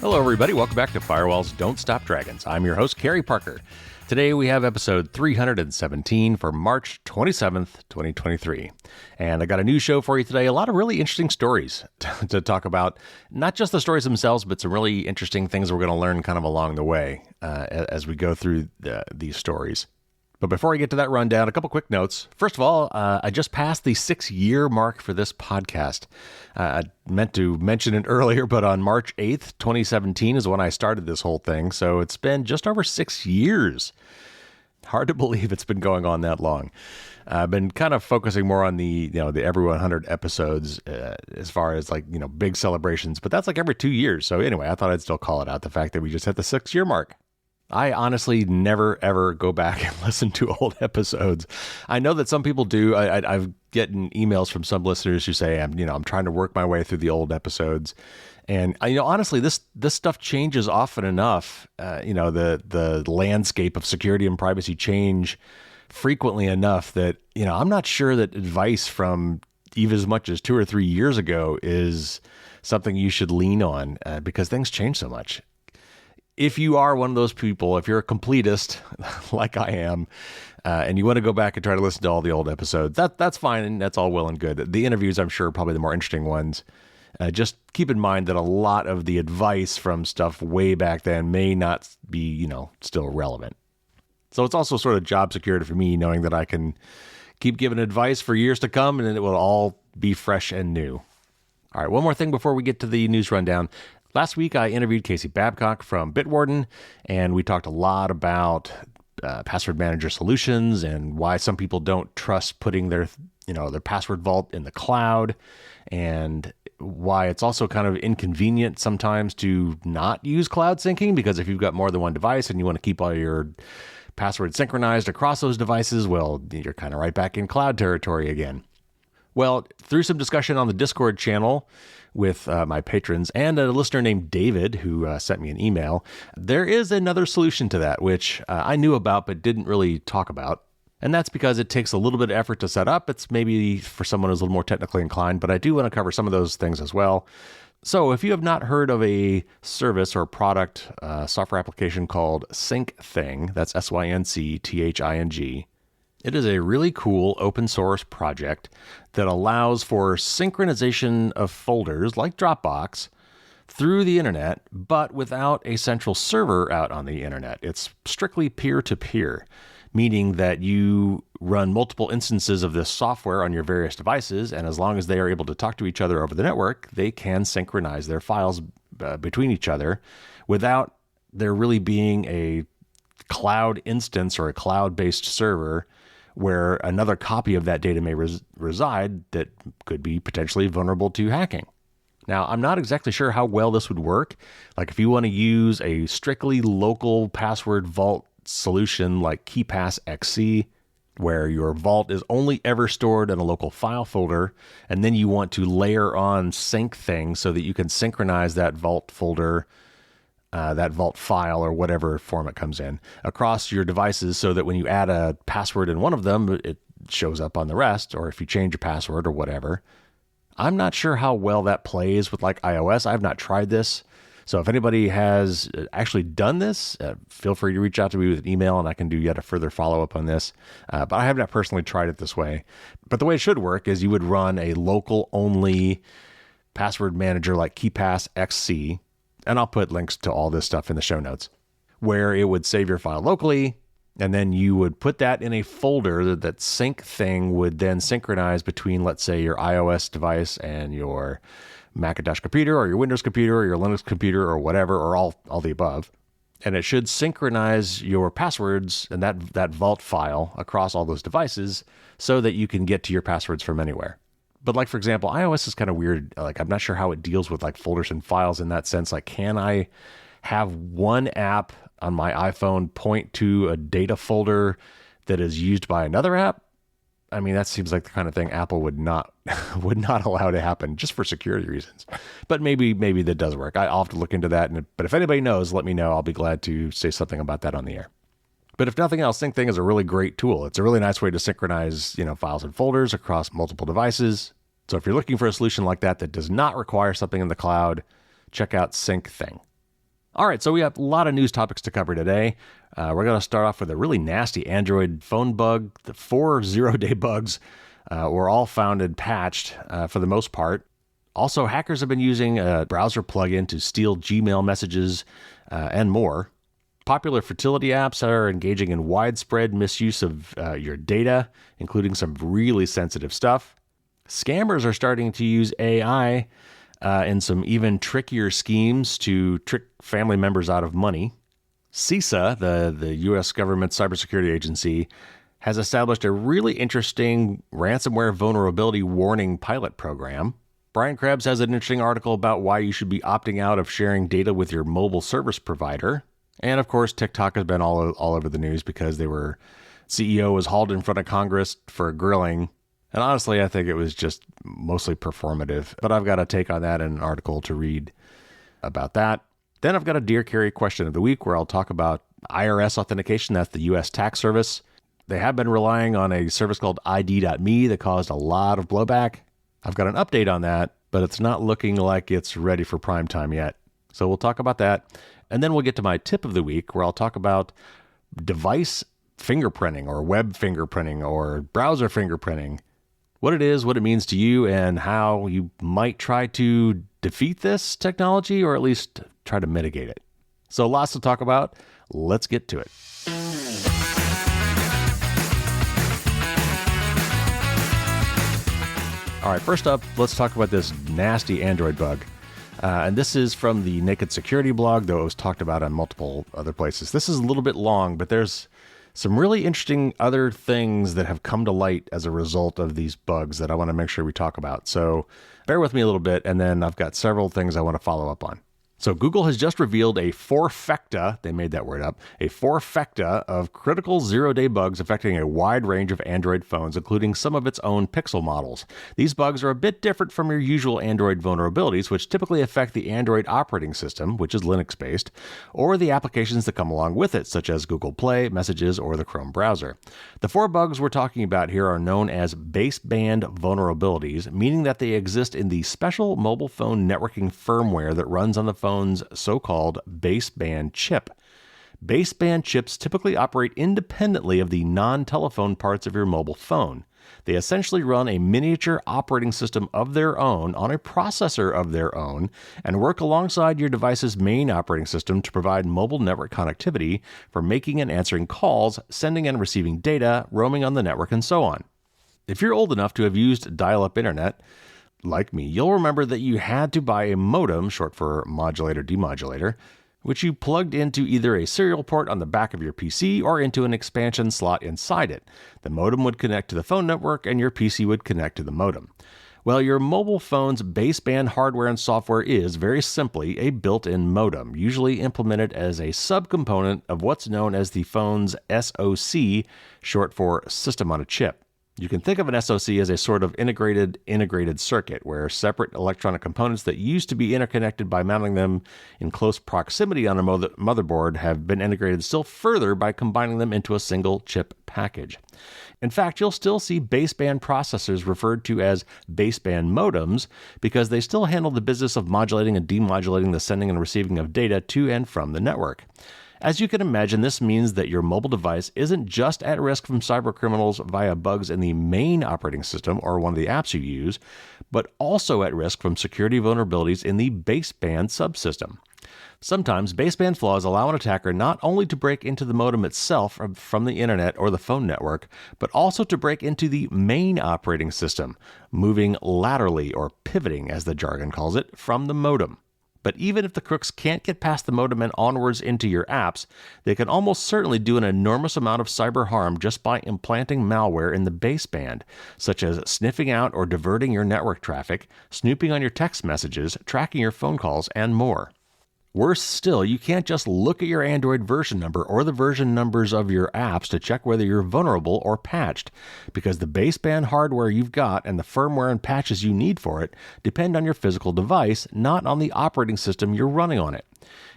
Hello, everybody. Welcome back to Firewalls Don't Stop Dragons. I'm your host, Carey Parker. Today, we have episode 317 for March 27th, 2023. And I got a new show for you today. A lot of really interesting stories to talk about. Not just the stories themselves, but some really interesting things we're going to learn kind of along the way as we go through these stories. But before I get to that rundown, a couple quick notes. First of all, I just passed the 6-year mark for this podcast. I meant to mention it earlier, but on March 8th, 2017 is when I started this whole thing. So it's been just over 6 years. Hard to believe it's been going on that long. I've been kind of focusing more on the every 100 episodes as far as big celebrations, but that's like every 2 years. So anyway, I thought I'd still call it out, the fact that we just hit the 6-year mark. I honestly never, ever go back and listen to old episodes. I know that some people do. I've gotten emails from some listeners who say, I'm trying to work my way through the old episodes. And, honestly, this stuff changes often enough. The landscape of security and privacy change frequently enough that, I'm not sure that advice from even as much as 2 or 3 years ago is something you should lean on because things change so much. If you are one of those people, if you're a completist like I am, and you want to go back and try to listen to all the old episodes, that's fine, and that's all well and good. The interviews, I'm sure, are probably the more interesting ones. Just keep in mind that a lot of the advice from stuff way back then may not be, still relevant. So it's also sort of job security for me, knowing that I can keep giving advice for years to come, and it will all be fresh and new. All right, one more thing before we get to the news rundown. Last week, I interviewed Casey Babcock from Bitwarden, and we talked a lot about password manager solutions and why some people don't trust putting their password vault in the cloud, and why it's also kind of inconvenient sometimes to not use cloud syncing, because if you've got more than one device and you want to keep all your passwords synchronized across those devices, well, you're kind of right back in cloud territory again. Well, through some discussion on the Discord channel with my patrons and a listener named David who sent me an email, there is another solution to that, which I knew about but didn't really talk about. And that's because it takes a little bit of effort to set up. It's maybe for someone who's a little more technically inclined, but I do want to cover some of those things as well. So if you have not heard of a service or product, software application called SyncThing, that's SYNCTHING, it is a really cool open source project that allows for synchronization of folders like Dropbox through the internet, but without a central server out on the internet. It's strictly peer-to-peer, meaning that you run multiple instances of this software on your various devices, and as long as they are able to talk to each other over the network, they can synchronize their files between each other without there really being a cloud instance or a cloud-based server where another copy of that data may reside that could be potentially vulnerable to hacking. Now, I'm not exactly sure how well this would work. Like if you want to use a strictly local password vault solution like KeePass XC, where your vault is only ever stored in a local file folder, and then you want to layer on SyncThing so that you can synchronize that vault folder, that vault file or whatever form it comes in across your devices so that when you add a password in one of them, it shows up on the rest, or if you change a password or whatever. I'm not sure how well that plays with like iOS. I've not tried this. So if anybody has actually done this, feel free to reach out to me with an email and I can do yet a further follow-up on this. But I have not personally tried it this way. But the way it should work is you would run a local-only password manager like KeePass XC, and I'll put links to all this stuff in the show notes, where it would save your file locally, and then you would put that in a folder that SyncThing would then synchronize between, let's say, your iOS device and your Macintosh computer or your Windows computer or your Linux computer or whatever, or all the above. And it should synchronize your passwords and that vault file across all those devices so that you can get to your passwords from anywhere. But like, for example, iOS is kind of weird. Like, I'm not sure how it deals with like folders and files in that sense. Like, can I have one app on my iPhone point to a data folder that is used by another app? I mean, that seems like the kind of thing Apple would not allow to happen just for security reasons. But maybe that does work. I'll have to look into that. But if anybody knows, let me know. I'll be glad to say something about that on the air. But if nothing else, SyncThing is a really great tool. It's a really nice way to synchronize, files and folders across multiple devices. So if you're looking for a solution like that that does not require something in the cloud, check out SyncThing. All right, so we have a lot of news topics to cover today. We're going to start off with a really nasty Android phone bug. The 4 zero-day bugs were all found and patched for the most part. Also, hackers have been using a browser plugin to steal Gmail messages and more. Popular fertility apps are engaging in widespread misuse of your data, including some really sensitive stuff. Scammers are starting to use AI in some even trickier schemes to trick family members out of money. CISA, the U.S. government cybersecurity agency, has established a really interesting ransomware vulnerability warning pilot program. Brian Krebs has an interesting article about why you should be opting out of sharing data with your mobile service provider. And of course, TikTok has been all over the news because CEO was hauled in front of Congress for grilling. And honestly, I think it was just mostly performative. But I've got a take on that in an article to read about that. Then I've got a Dear Carey question of the week where I'll talk about IRS authentication. That's the U.S. tax service. They have been relying on a service called ID.me that caused a lot of blowback. I've got an update on that, but it's not looking like it's ready for prime time yet. So we'll talk about that. And then we'll get to my tip of the week where I'll talk about device fingerprinting or web fingerprinting or browser fingerprinting. What it is, what it means to you, and how you might try to defeat this technology or at least try to mitigate it. So lots to talk about. Let's get to it. All right, first up, let's talk about this nasty Android bug. And this is from the Naked Security blog, though it was talked about on multiple other places. This is a little bit long, but there's some really interesting other things that have come to light as a result of these bugs that I want to make sure we talk about. So bear with me a little bit, and then I've got several things I want to follow up on. So Google has just revealed a fourfecta, they made that word up, a fourfecta of critical zero-day bugs affecting a wide range of Android phones, including some of its own Pixel models. These bugs are a bit different from your usual Android vulnerabilities, which typically affect the Android operating system, which is Linux-based, or the applications that come along with it, such as Google Play, Messages, or the Chrome browser. The 4 bugs we're talking about here are known as baseband vulnerabilities, meaning that they exist in the special mobile phone networking firmware that runs on the phone's so-called baseband chip. Baseband chips typically operate independently of the non-telephone parts of your mobile phone. They essentially run a miniature operating system of their own on a processor of their own and work alongside your device's main operating system to provide mobile network connectivity for making and answering calls, sending and receiving data, roaming on the network, and so on. If you're old enough to have used dial-up internet, like me, you'll remember that you had to buy a modem, short for modulator-demodulator, which you plugged into either a serial port on the back of your PC or into an expansion slot inside it. The modem would connect to the phone network and your PC would connect to the modem. Well, your mobile phone's baseband hardware and software is, very simply, a built-in modem, usually implemented as a subcomponent of what's known as the phone's SoC, short for System on a Chip. You can think of an SoC as a sort of integrated circuit where separate electronic components that used to be interconnected by mounting them in close proximity on a motherboard have been integrated still further by combining them into a single chip package. In fact, you'll still see baseband processors referred to as baseband modems because they still handle the business of modulating and demodulating the sending and receiving of data to and from the network. As you can imagine, this means that your mobile device isn't just at risk from cybercriminals via bugs in the main operating system or one of the apps you use, but also at risk from security vulnerabilities in the baseband subsystem. Sometimes baseband flaws allow an attacker not only to break into the modem itself from the internet or the phone network, but also to break into the main operating system, moving laterally, or pivoting as the jargon calls it, from the modem. But even if the crooks can't get past the modem and onwards into your apps, they can almost certainly do an enormous amount of cyber harm just by implanting malware in the baseband, such as sniffing out or diverting your network traffic, snooping on your text messages, tracking your phone calls, and more. Worse still, you can't just look at your Android version number or the version numbers of your apps to check whether you're vulnerable or patched, because the baseband hardware you've got and the firmware and patches you need for it depend on your physical device, not on the operating system you're running on it.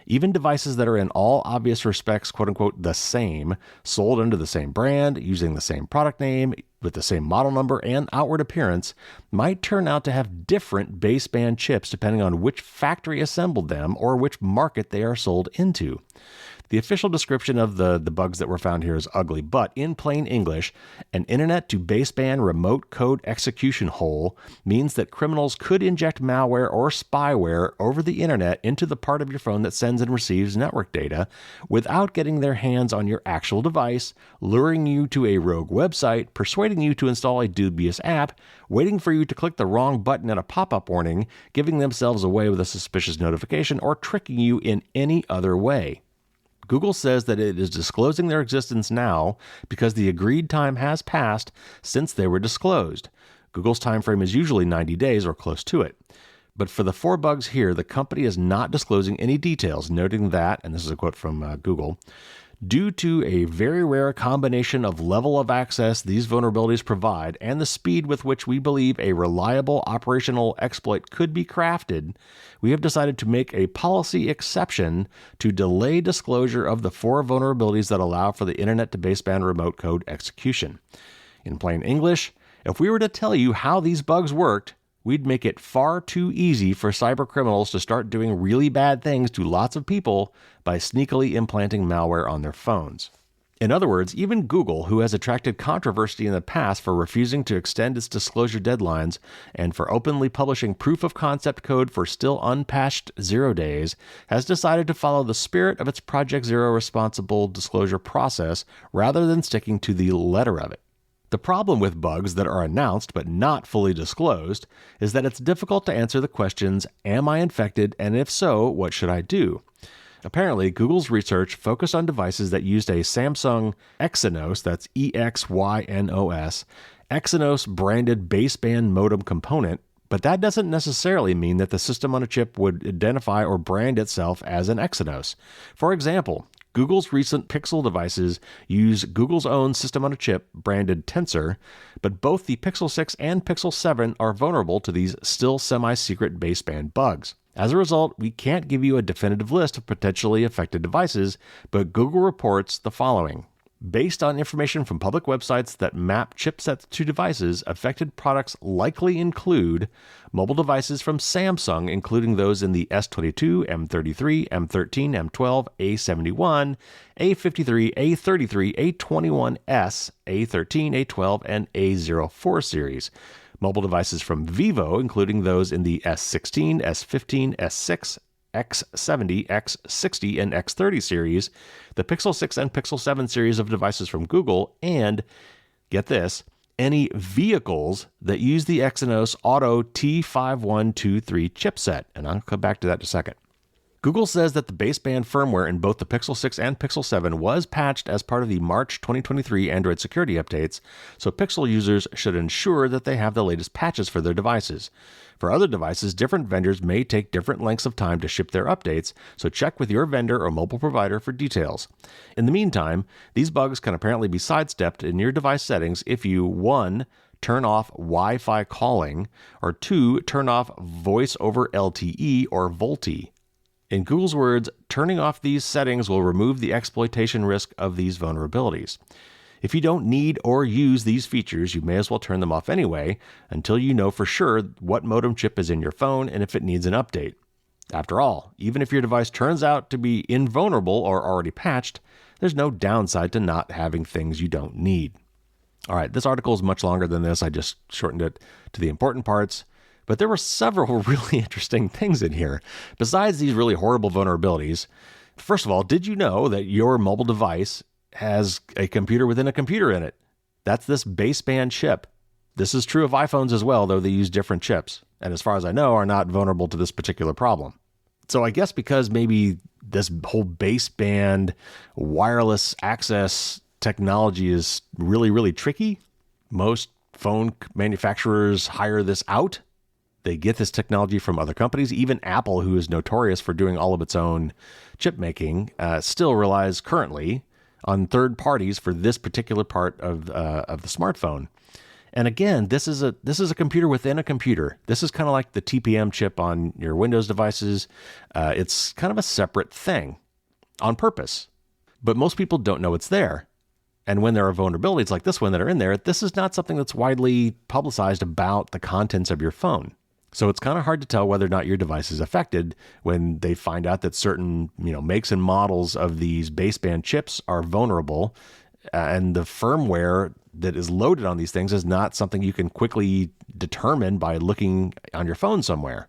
Even devices that are in all obvious respects, quote-unquote, the same, sold under the same brand, using the same product name, with the same model number and outward appearance might turn out to have different baseband chips depending on which factory assembled them or which market they are sold into. The official description of the bugs that were found here is ugly, but in plain English, an internet to baseband remote code execution hole means that criminals could inject malware or spyware over the internet into the part of your phone that sends and receives network data without getting their hands on your actual device, luring you to a rogue website, persuading you to install a dubious app, waiting for you to click the wrong button at a pop-up warning, giving themselves away with a suspicious notification, or tricking you in any other way. Google says that it is disclosing their existence now because the agreed time has passed since they were disclosed. Google's time frame is usually 90 days or close to it. But for the 4 bugs here, the company is not disclosing any details, noting that, and this is a quote from Google, due to a very rare combination of level of access these vulnerabilities provide and the speed with which we believe a reliable operational exploit could be crafted, we have decided to make a policy exception to delay disclosure of the 4 vulnerabilities that allow for the internet to baseband remote code execution. In plain English, if we were to tell you how these bugs worked, we'd make it far too easy for cybercriminals to start doing really bad things to lots of people by sneakily implanting malware on their phones. In other words, even Google, who has attracted controversy in the past for refusing to extend its disclosure deadlines and for openly publishing proof-of-concept code for still unpatched 0 days, has decided to follow the spirit of its Project Zero responsible disclosure process rather than sticking to the letter of it. The problem with bugs that are announced but not fully disclosed is that it's difficult to answer the questions, am I infected, and if so, what should I do? Apparently, Google's research focused on devices that used a Samsung Exynos, that's EXYNOS, Exynos branded baseband modem component, but that doesn't necessarily mean that the system on a chip would identify or brand itself as an Exynos. For example, Google's recent Pixel devices use Google's own system on a chip branded Tensor, but both the Pixel 6 and Pixel 7 are vulnerable to these still semi-secret baseband bugs. As a result, we can't give you a definitive list of potentially affected devices, but Google reports the following. Based on information from public websites that map chipsets to devices, affected products likely include mobile devices from Samsung, including those in the S22, M33, M13, M12, A71, A53, A33, A21S, A13, A12, and A04 series. Mobile devices from Vivo, including those in the S16, S15, S6, X70, X60, and X30 series, the Pixel 6 and Pixel 7 series of devices from Google, and, get this, any vehicles that use the Exynos Auto T5123 chipset. And I'll come back to that in a second. Google says that the baseband firmware in both the Pixel 6 and Pixel 7 was patched as part of the March 2023 Android security updates, so Pixel users should ensure that they have the latest patches for their devices. For other devices, different vendors may take different lengths of time to ship their updates, so check with your vendor or mobile provider for details. In the meantime, these bugs can apparently be sidestepped in your device settings if you 1. Turn off Wi-Fi calling, or 2. Turn off Voice over LTE or VoLTE. In Google's words, turning off these settings will remove the exploitation risk of these vulnerabilities. If you don't need or use these features, you may as well turn them off anyway until you know for sure what modem chip is in your phone and if it needs an update. After all, even if your device turns out to be invulnerable or already patched, there's no downside to not having things you don't need. All right, this article is much longer than this. I just shortened it to the important parts. But there were several really interesting things in here. Besides these really horrible vulnerabilities, first of all, did you know that your mobile device has a computer within a computer in it? That's this baseband chip. This is true of iPhones as well, though they use different chips, and as far as I know, are not vulnerable to this particular problem. So I guess because maybe this whole baseband wireless access technology is really, really tricky, most phone manufacturers hire this out. They get this technology from other companies. Even Apple, who is notorious for doing all of its own chip making, still relies currently on third parties for this particular part of the smartphone. And again, this is a computer within a computer. This is kind of like the TPM chip on your Windows devices. It's kind of a separate thing on purpose, but most people don't know it's there. And when there are vulnerabilities like this one that are in there, this is not something that's widely publicized about the contents of your phone. So it's kind of hard to tell whether or not your device is affected when they find out that certain, makes and models of these baseband chips are vulnerable, and the firmware that is loaded on these things is not something you can quickly determine by looking on your phone somewhere.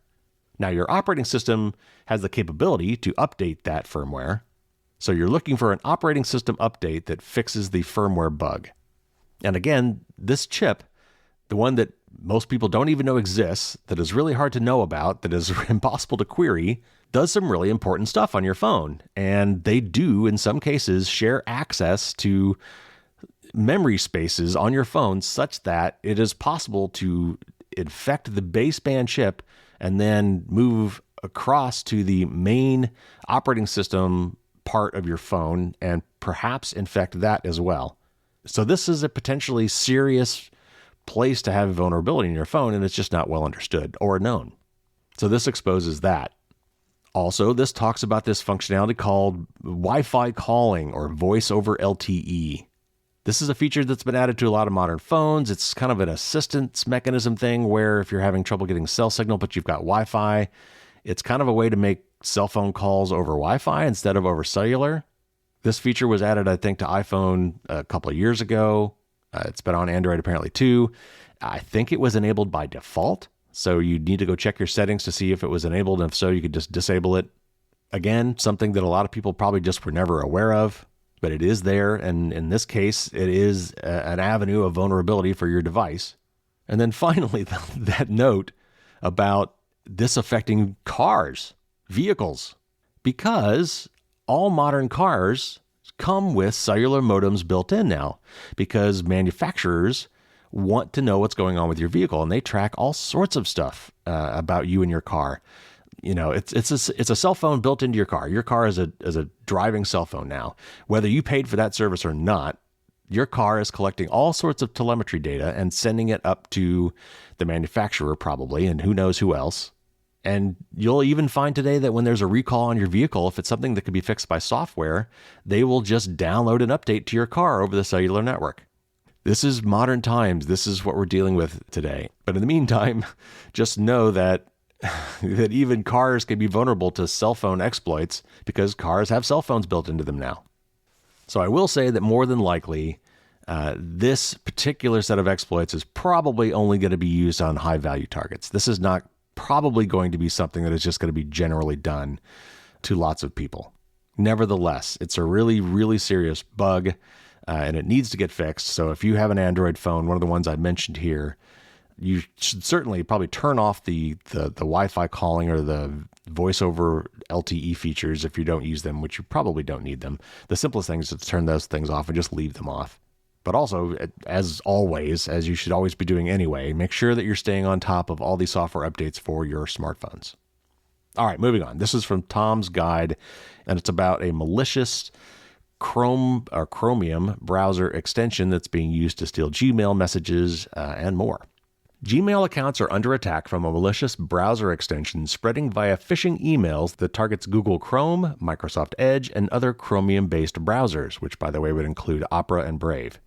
Now, your operating system has the capability to update that firmware. So you're looking for an operating system update that fixes the firmware bug. And again, this chip, the one that most people don't even know exists, that is really hard to know about, that is impossible to query, does some really important stuff on your phone. And they do, in some cases, share access to memory spaces on your phone such that it is possible to infect the baseband chip and then move across to the main operating system part of your phone and perhaps infect that as well. So this is a potentially serious place to have vulnerability in your phone, and it's just not well understood or known. So this exposes that. Also, this talks about this functionality called Wi-Fi calling or voice over LTE. This is a feature that's been added to a lot of modern phones. It's kind of an assistance mechanism thing where if you're having trouble getting cell signal, but you've got Wi-Fi, it's kind of a way to make cell phone calls over Wi-Fi instead of over cellular. This feature was added, I think, to iPhone a couple of years ago. It's been on Android apparently too. I think it was enabled by default. So you need to go check your settings to see if it was enabled. And if so, you could just disable it. Again, something that a lot of people probably just were never aware of, but it is there. And in this case, it is an avenue of vulnerability for your device. And then finally, that note about this affecting cars, vehicles, because all modern cars come with cellular modems built in now, because manufacturers want to know what's going on with your vehicle, and they track all sorts of stuff about you and your car. It's a cell phone built into your car. Your car is a driving cell phone now. Whether you paid for that service or not, your car is collecting all sorts of telemetry data and sending it up to the manufacturer probably, and who knows who else. And you'll even find today that when there's a recall on your vehicle, if it's something that could be fixed by software, they will just download an update to your car over the cellular network. This is modern times. This is what we're dealing with today. But in the meantime, just know that even cars can be vulnerable to cell phone exploits because cars have cell phones built into them now. So I will say that more than likely, this particular set of exploits is probably only going to be used on high-value targets. This is not probably going to be something that is just going to be generally done to lots of people. Nevertheless, it's a really, really serious bug, and it needs to get fixed. So if you have an Android phone, one of the ones I mentioned here, you should certainly probably turn off the Wi-Fi calling or the voice over LTE features if you don't use them, which you probably don't need them. The simplest thing is to turn those things off and just leave them off. But also, as always, as you should always be doing anyway, make sure that you're staying on top of all these software updates for your smartphones. All right, moving on. This is from Tom's Guide, and it's about a malicious Chrome or Chromium browser extension that's being used to steal Gmail messages and more. Gmail accounts are under attack from a malicious browser extension spreading via phishing emails that targets Google Chrome, Microsoft Edge, and other Chromium-based browsers, which, by the way, would include Opera and Brave.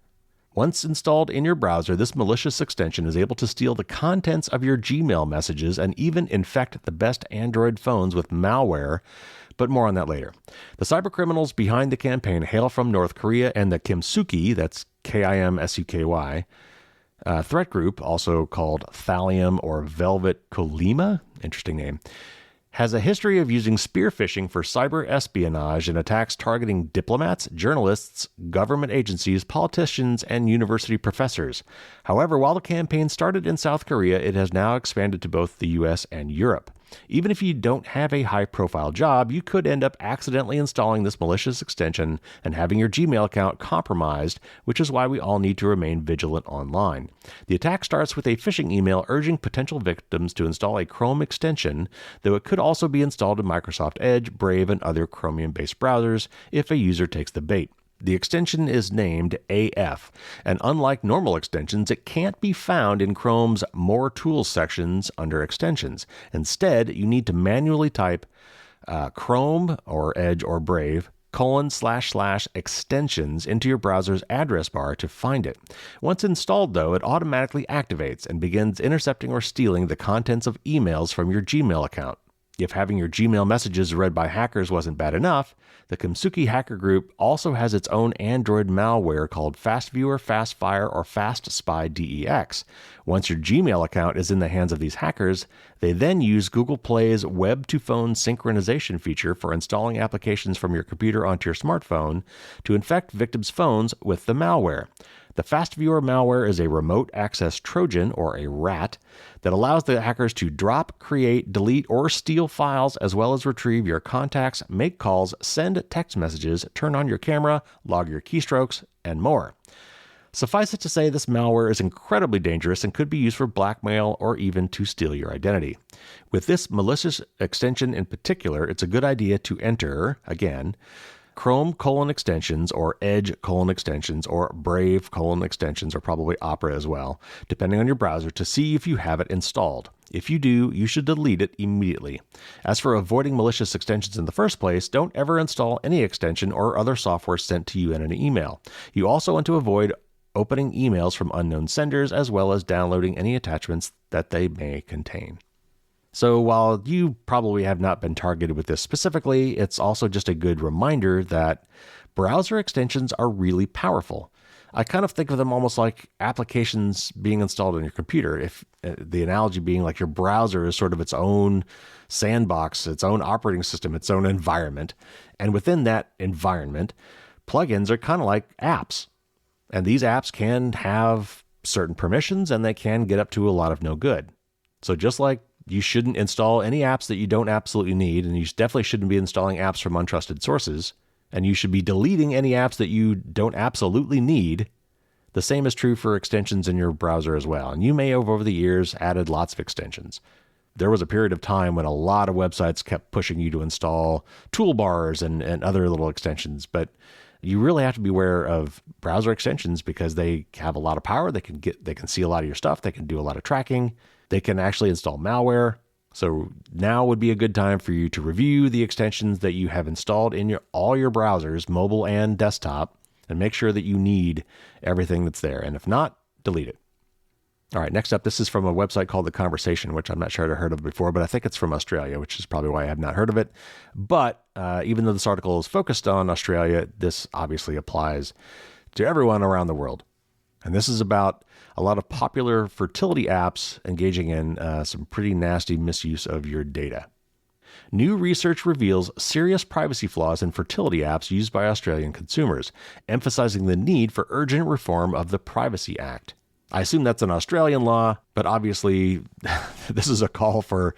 Once installed in your browser, this malicious extension is able to steal the contents of your Gmail messages and even infect the best Android phones with malware, but more on that later. The cybercriminals behind the campaign hail from North Korea, and the Kimsuky, that's Kimsuky, threat group, also called Thallium or Velvet Colima, interesting name, has a history of using spear phishing for cyber espionage and attacks targeting diplomats, journalists, government agencies, politicians, and university professors. However, while the campaign started in South Korea, it has now expanded to both the US and Europe. Even if you don't have a high-profile job, you could end up accidentally installing this malicious extension and having your Gmail account compromised, which is why we all need to remain vigilant online. The attack starts with a phishing email urging potential victims to install a Chrome extension, though it could also be installed in Microsoft Edge, Brave, and other Chromium-based browsers if a user takes the bait. The extension is named AF, and unlike normal extensions, it can't be found in Chrome's More Tools sections under Extensions. Instead, you need to manually type Chrome or Edge or Brave //extensions into your browser's address bar to find it. Once installed, though, it automatically activates and begins intercepting or stealing the contents of emails from your Gmail account. If having your Gmail messages read by hackers wasn't bad enough, the Kimsuki hacker group also has its own Android malware called FastViewer, FastFire, or FastSpy DEX. Once your Gmail account is in the hands of these hackers, they then use Google Play's web-to-phone synchronization feature for installing applications from your computer onto your smartphone to infect victims' phones with the malware. The FastViewer malware is a remote access Trojan, or a RAT, that allows the hackers to drop, create, delete, or steal files, as well as retrieve your contacts, make calls, send text messages, turn on your camera, log your keystrokes, and more. Suffice it to say, this malware is incredibly dangerous and could be used for blackmail or even to steal your identity. With this malicious extension in particular, it's a good idea to enter, again, Chrome::extensions or Edge::extensions or Brave::extensions or probably Opera as well, depending on your browser, to see if you have it installed. If you do, you should delete it immediately. As for avoiding malicious extensions in the first place, don't ever install any extension or other software sent to you in an email. You also want to avoid opening emails from unknown senders, as well as downloading any attachments that they may contain. So while you probably have not been targeted with this specifically, it's also just a good reminder that browser extensions are really powerful. I kind of think of them almost like applications being installed on your computer. If the analogy being like your browser is sort of its own sandbox, its own operating system, its own environment. And within that environment, plugins are kind of like apps. And these apps can have certain permissions and they can get up to a lot of no good. So just like you shouldn't install any apps that you don't absolutely need, and you definitely shouldn't be installing apps from untrusted sources, and you should be deleting any apps that you don't absolutely need. The same is true for extensions in your browser as well. And you may have over the years added lots of extensions. There was a period of time when a lot of websites kept pushing you to install toolbars and other little extensions, but you really have to be aware of browser extensions because they have a lot of power. They can see a lot of your stuff. They can do a lot of tracking. They can actually install malware. So now would be a good time for you to review the extensions that you have installed in all your browsers, mobile and desktop, and make sure that you need everything that's there. And if not, delete it. All right, next up, this is from a website called The Conversation, which I'm not sure I've heard of before, but I think it's from Australia, which is probably why I have not heard of it. But even though this article is focused on Australia, this obviously applies to everyone around the world. And this is about a lot of popular fertility apps engaging in some pretty nasty misuse of your data. New research reveals serious privacy flaws in fertility apps used by Australian consumers, emphasizing the need for urgent reform of the Privacy Act. I assume that's an Australian law, but obviously this is a call for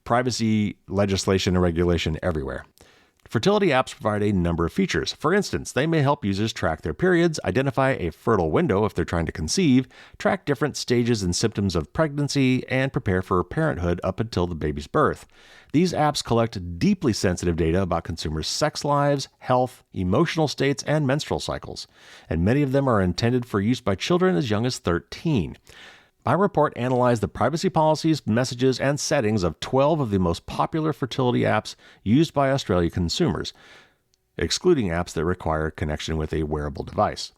privacy legislation and regulation everywhere. Fertility apps provide a number of features. For instance, they may help users track their periods, identify a fertile window if they're trying to conceive, track different stages and symptoms of pregnancy, and prepare for parenthood up until the baby's birth. These apps collect deeply sensitive data about consumers' sex lives, health, emotional states, and menstrual cycles, and many of them are intended for use by children as young as 13. My report analyzed the privacy policies, messages, and settings of 12 of the most popular fertility apps used by Australian consumers, excluding apps that require connection with a wearable device.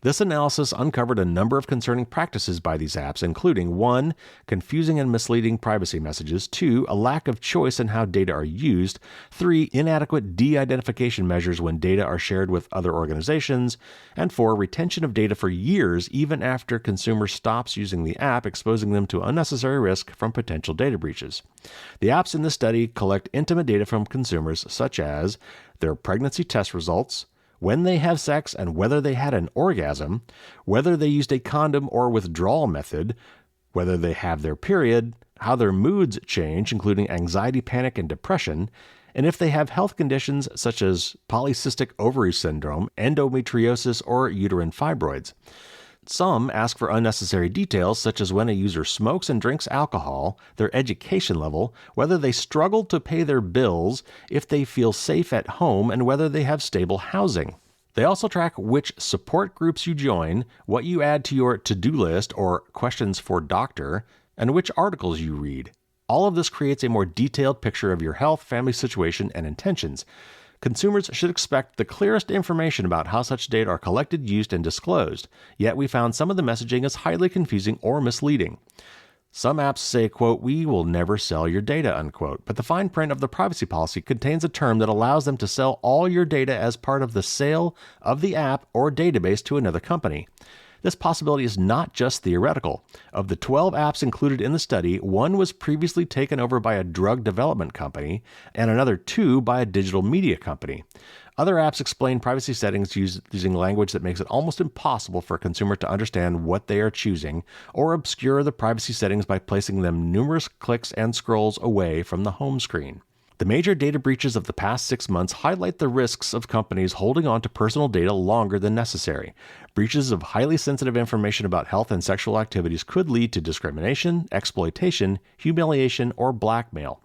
This analysis uncovered a number of concerning practices by these apps, including 1. Confusing and misleading privacy messages, 2. A lack of choice in how data are used, 3. Inadequate de-identification measures when data are shared with other organizations, and 4. Retention of data for years even after consumer stops using the app, exposing them to unnecessary risk from potential data breaches. The apps in this study collect intimate data from consumers such as their pregnancy test results, when they have sex and whether they had an orgasm, whether they used a condom or withdrawal method, whether they have their period, how their moods change, including anxiety, panic, and depression, and if they have health conditions such as polycystic ovary syndrome, endometriosis, or uterine fibroids. Some ask for unnecessary details such as when a user smokes and drinks alcohol, their education level, whether they struggle to pay their bills, if they feel safe at home, and whether they have stable housing. They also track which support groups you join, what you add to your to-do list or questions for doctor, and which articles you read. All of this creates a more detailed picture of your health, family situation, and intentions. Consumers should expect the clearest information about how such data are collected, used, and disclosed, yet we found some of the messaging is highly confusing or misleading. Some apps say, quote, "We will never sell your data," unquote, but the fine print of the privacy policy contains a term that allows them to sell all your data as part of the sale of the app or database to another company. This possibility is not just theoretical. Of the 12 apps included in the study, one was previously taken over by a drug development company and another 2 by a digital media company. Other apps explain privacy settings using language that makes it almost impossible for a consumer to understand what they are choosing, or obscure the privacy settings by placing them numerous clicks and scrolls away from the home screen. The major data breaches of the past 6 months highlight the risks of companies holding on to personal data longer than necessary. Breaches of highly sensitive information about health and sexual activities could lead to discrimination, exploitation, humiliation, or blackmail.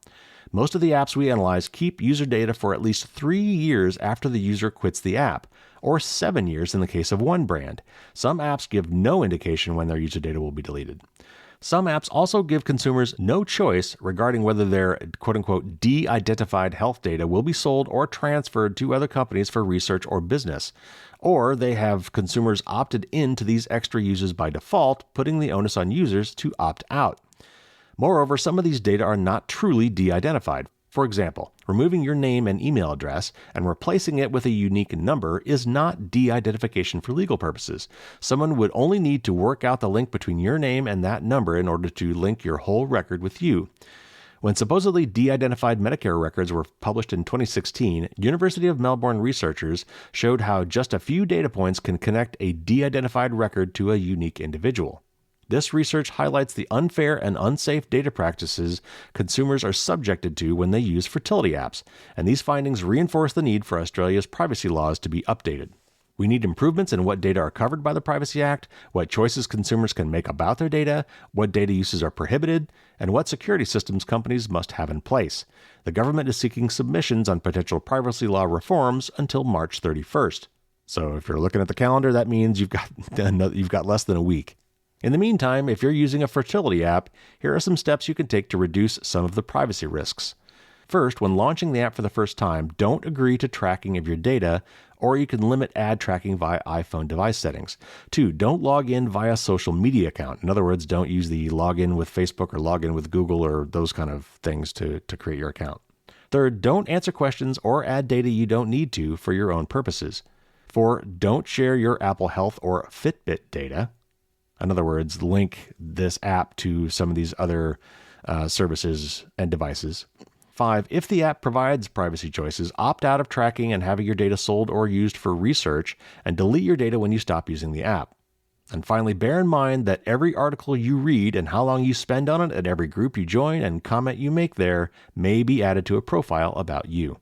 Most of the apps we analyze keep user data for at least 3 years after the user quits the app, or 7 years in the case of one brand. Some apps give no indication when their user data will be deleted. Some apps also give consumers no choice regarding whether their quote-unquote de-identified health data will be sold or transferred to other companies for research or business. Or they have consumers opted into these extra uses by default, putting the onus on users to opt out. Moreover, some of these data are not truly de-identified. For example, removing your name and email address and replacing it with a unique number is not de-identification for legal purposes. Someone would only need to work out the link between your name and that number in order to link your whole record with you. When supposedly de-identified Medicare records were published in 2016, University of Melbourne researchers showed how just a few data points can connect a de-identified record to a unique individual. This research highlights the unfair and unsafe data practices consumers are subjected to when they use fertility apps, and these findings reinforce the need for Australia's privacy laws to be updated. We need improvements in what data are covered by the Privacy Act, what choices consumers can make about their data, what data uses are prohibited, and what security systems companies must have in place. The government is seeking submissions on potential privacy law reforms until March 31st. So if you're looking at the calendar, that means you've got less than a week. In the meantime, if you're using a fertility app, here are some steps you can take to reduce some of the privacy risks. First, when launching the app for the first time, don't agree to tracking of your data, or you can limit ad tracking via iPhone device settings. 2, don't log in via social media account. In other words, don't use the login with Facebook or login with Google or those kind of things to create your account. Third, don't answer questions or add data you don't need to for your own purposes. 4, don't share your Apple Health or Fitbit data. In other words, link this app to some of these other services and devices. 5, if the app provides privacy choices, opt out of tracking and having your data sold or used for research, and delete your data when you stop using the app. And finally, bear in mind that every article you read and how long you spend on it, and every group you join and comment you make there may be added to a profile about you.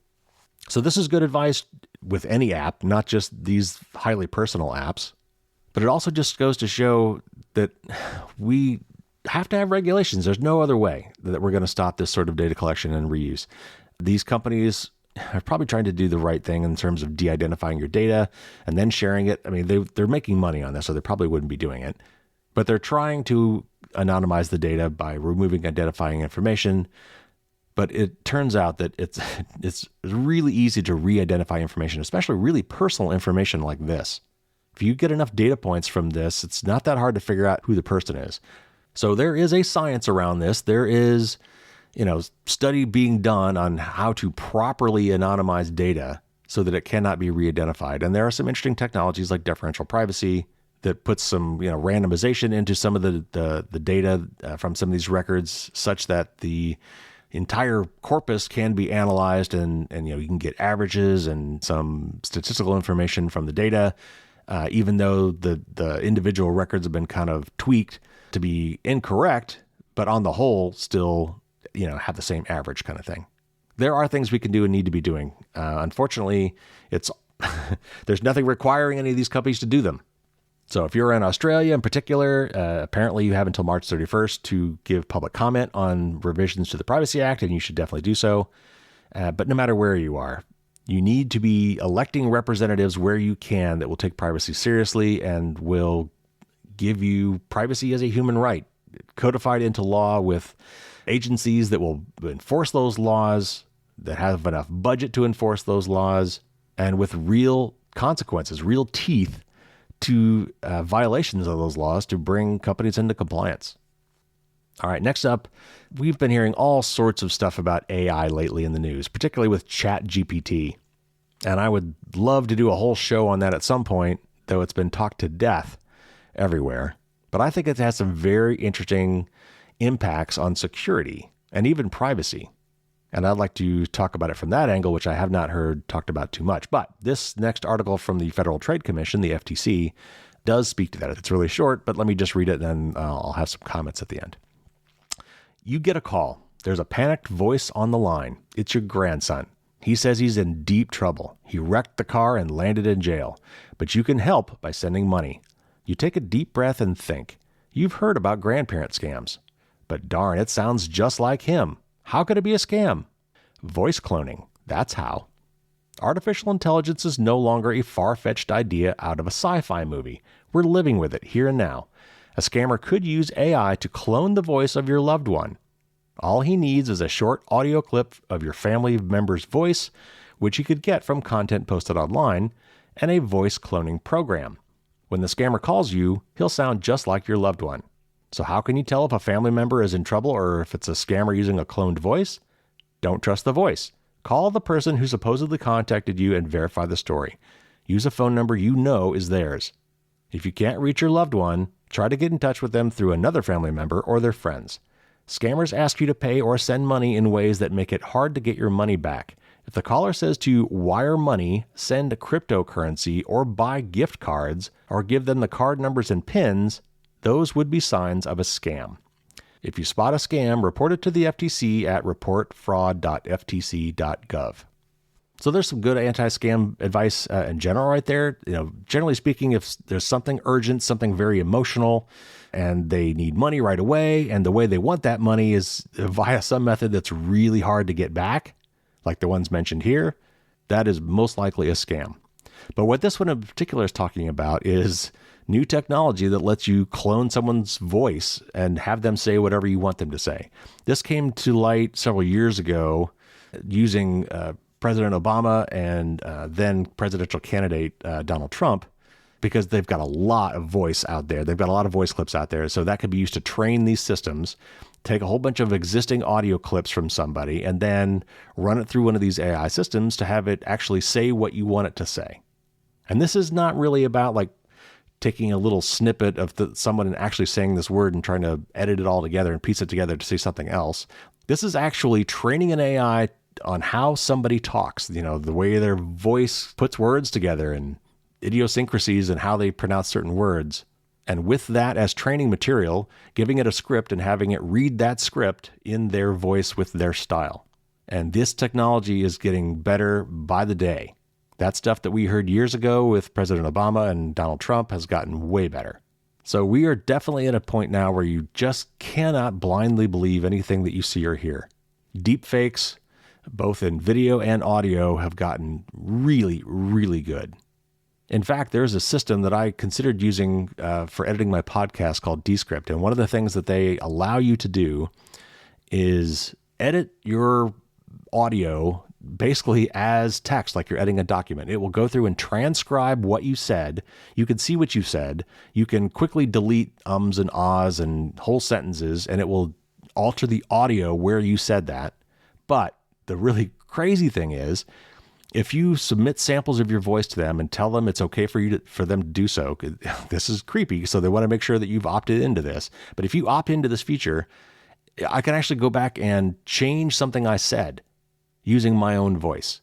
So this is good advice with any app, not just these highly personal apps. But it also just goes to show that we have to have regulations. There's no other way that we're going to stop this sort of data collection and reuse. These companies are probably trying to do the right thing in terms of de-identifying your data and then sharing it. I mean, they're making money on this, so they probably wouldn't be doing it. But they're trying to anonymize the data by removing identifying information. But it turns out that it's really easy to re-identify information, especially really personal information like this. If you get enough data points from this, it's not that hard to figure out who the person is. So there is a science around this. There is, study being done on how to properly anonymize data so that it cannot be re-identified. And there are some interesting technologies like differential privacy that puts some, randomization into some of the data from some of these records such that the entire corpus can be analyzed and you can get averages and some statistical information from the data. Even though the individual records have been kind of tweaked to be incorrect, but on the whole still, have the same average kind of thing. There are things we can do and need to be doing. Unfortunately, there's nothing requiring any of these companies to do them. So if you're in Australia in particular, apparently you have until March 31st to give public comment on revisions to the Privacy Act, and you should definitely do so. But no matter where you are, you need to be electing representatives where you can that will take privacy seriously and will give you privacy as a human right, codified into law with agencies that will enforce those laws that have enough budget to enforce those laws, and with real consequences, real teeth to violations of those laws to bring companies into compliance. All right, next up, we've been hearing all sorts of stuff about AI lately in the news, particularly with ChatGPT. And I would love to do a whole show on that at some point, though it's been talked to death everywhere. But I think it has some very interesting impacts on security and even privacy. And I'd like to talk about it from that angle, which I have not heard talked about too much. But this next article from the Federal Trade Commission, the FTC, does speak to that. It's really short, but let me just read it, and then I'll have some comments at the end. You get a call. There's a panicked voice on the line. It's your grandson. He says he's in deep trouble. He wrecked the car and landed in jail. But you can help by sending money. You take a deep breath and think. You've heard about grandparent scams. But darn, it sounds just like him. How could it be a scam? Voice cloning. That's how. Artificial intelligence is no longer a far-fetched idea out of a sci-fi movie. We're living with it here and now. A scammer could use AI to clone the voice of your loved one. All he needs is a short audio clip of your family member's voice, which he could get from content posted online, and a voice cloning program. When the scammer calls you, he'll sound just like your loved one. So how can you tell if a family member is in trouble or if it's a scammer using a cloned voice? Don't trust the voice. Call the person who supposedly contacted you and verify the story. Use a phone number you know is theirs. If you can't reach your loved one, try to get in touch with them through another family member or their friends. Scammers ask you to pay or send money in ways that make it hard to get your money back. If the caller says to wire money, send a cryptocurrency, or buy gift cards, or give them the card numbers and PINs, those would be signs of a scam. If you spot a scam, report it to the FTC at reportfraud.ftc.gov. So there's some good anti-scam advice in general right there. Generally speaking, if there's something urgent, something very emotional, and they need money right away, and the way they want that money is via some method that's really hard to get back, like the ones mentioned here, that is most likely a scam. But what this one in particular is talking about is new technology that lets you clone someone's voice and have them say whatever you want them to say. This came to light several years ago using President Obama and then presidential candidate Donald Trump, because they've got a lot of voice out there. They've got a lot of voice clips out there. So that could be used to train these systems, take a whole bunch of existing audio clips from somebody, and then run it through one of these AI systems to have it actually say what you want it to say. And this is not really about like taking a little snippet of someone and actually saying this word and trying to edit it all together and piece it together to say something else. This is actually training an AI on how somebody talks, the way their voice puts words together and idiosyncrasies and how they pronounce certain words. And with that as training material, giving it a script and having it read that script in their voice with their style. And this technology is getting better by the day. That stuff that we heard years ago with President Obama and Donald Trump has gotten way better. So we are definitely at a point now where you just cannot blindly believe anything that you see or hear. Deepfakes, both in video and audio, have gotten really, really good. In fact, there's a system that I considered using for editing my podcast called Descript. And one of the things that they allow you to do is edit your audio basically as text, like you're editing a document. It will go through and transcribe what you said. You can see what you said. You can quickly delete ums and ahs and whole sentences, and it will alter the audio where you said that. But the really crazy thing is, if you submit samples of your voice to them and tell them it's okay for them to do so, this is creepy, so they want to make sure that you've opted into this. But if you opt into this feature, I can actually go back and change something I said using my own voice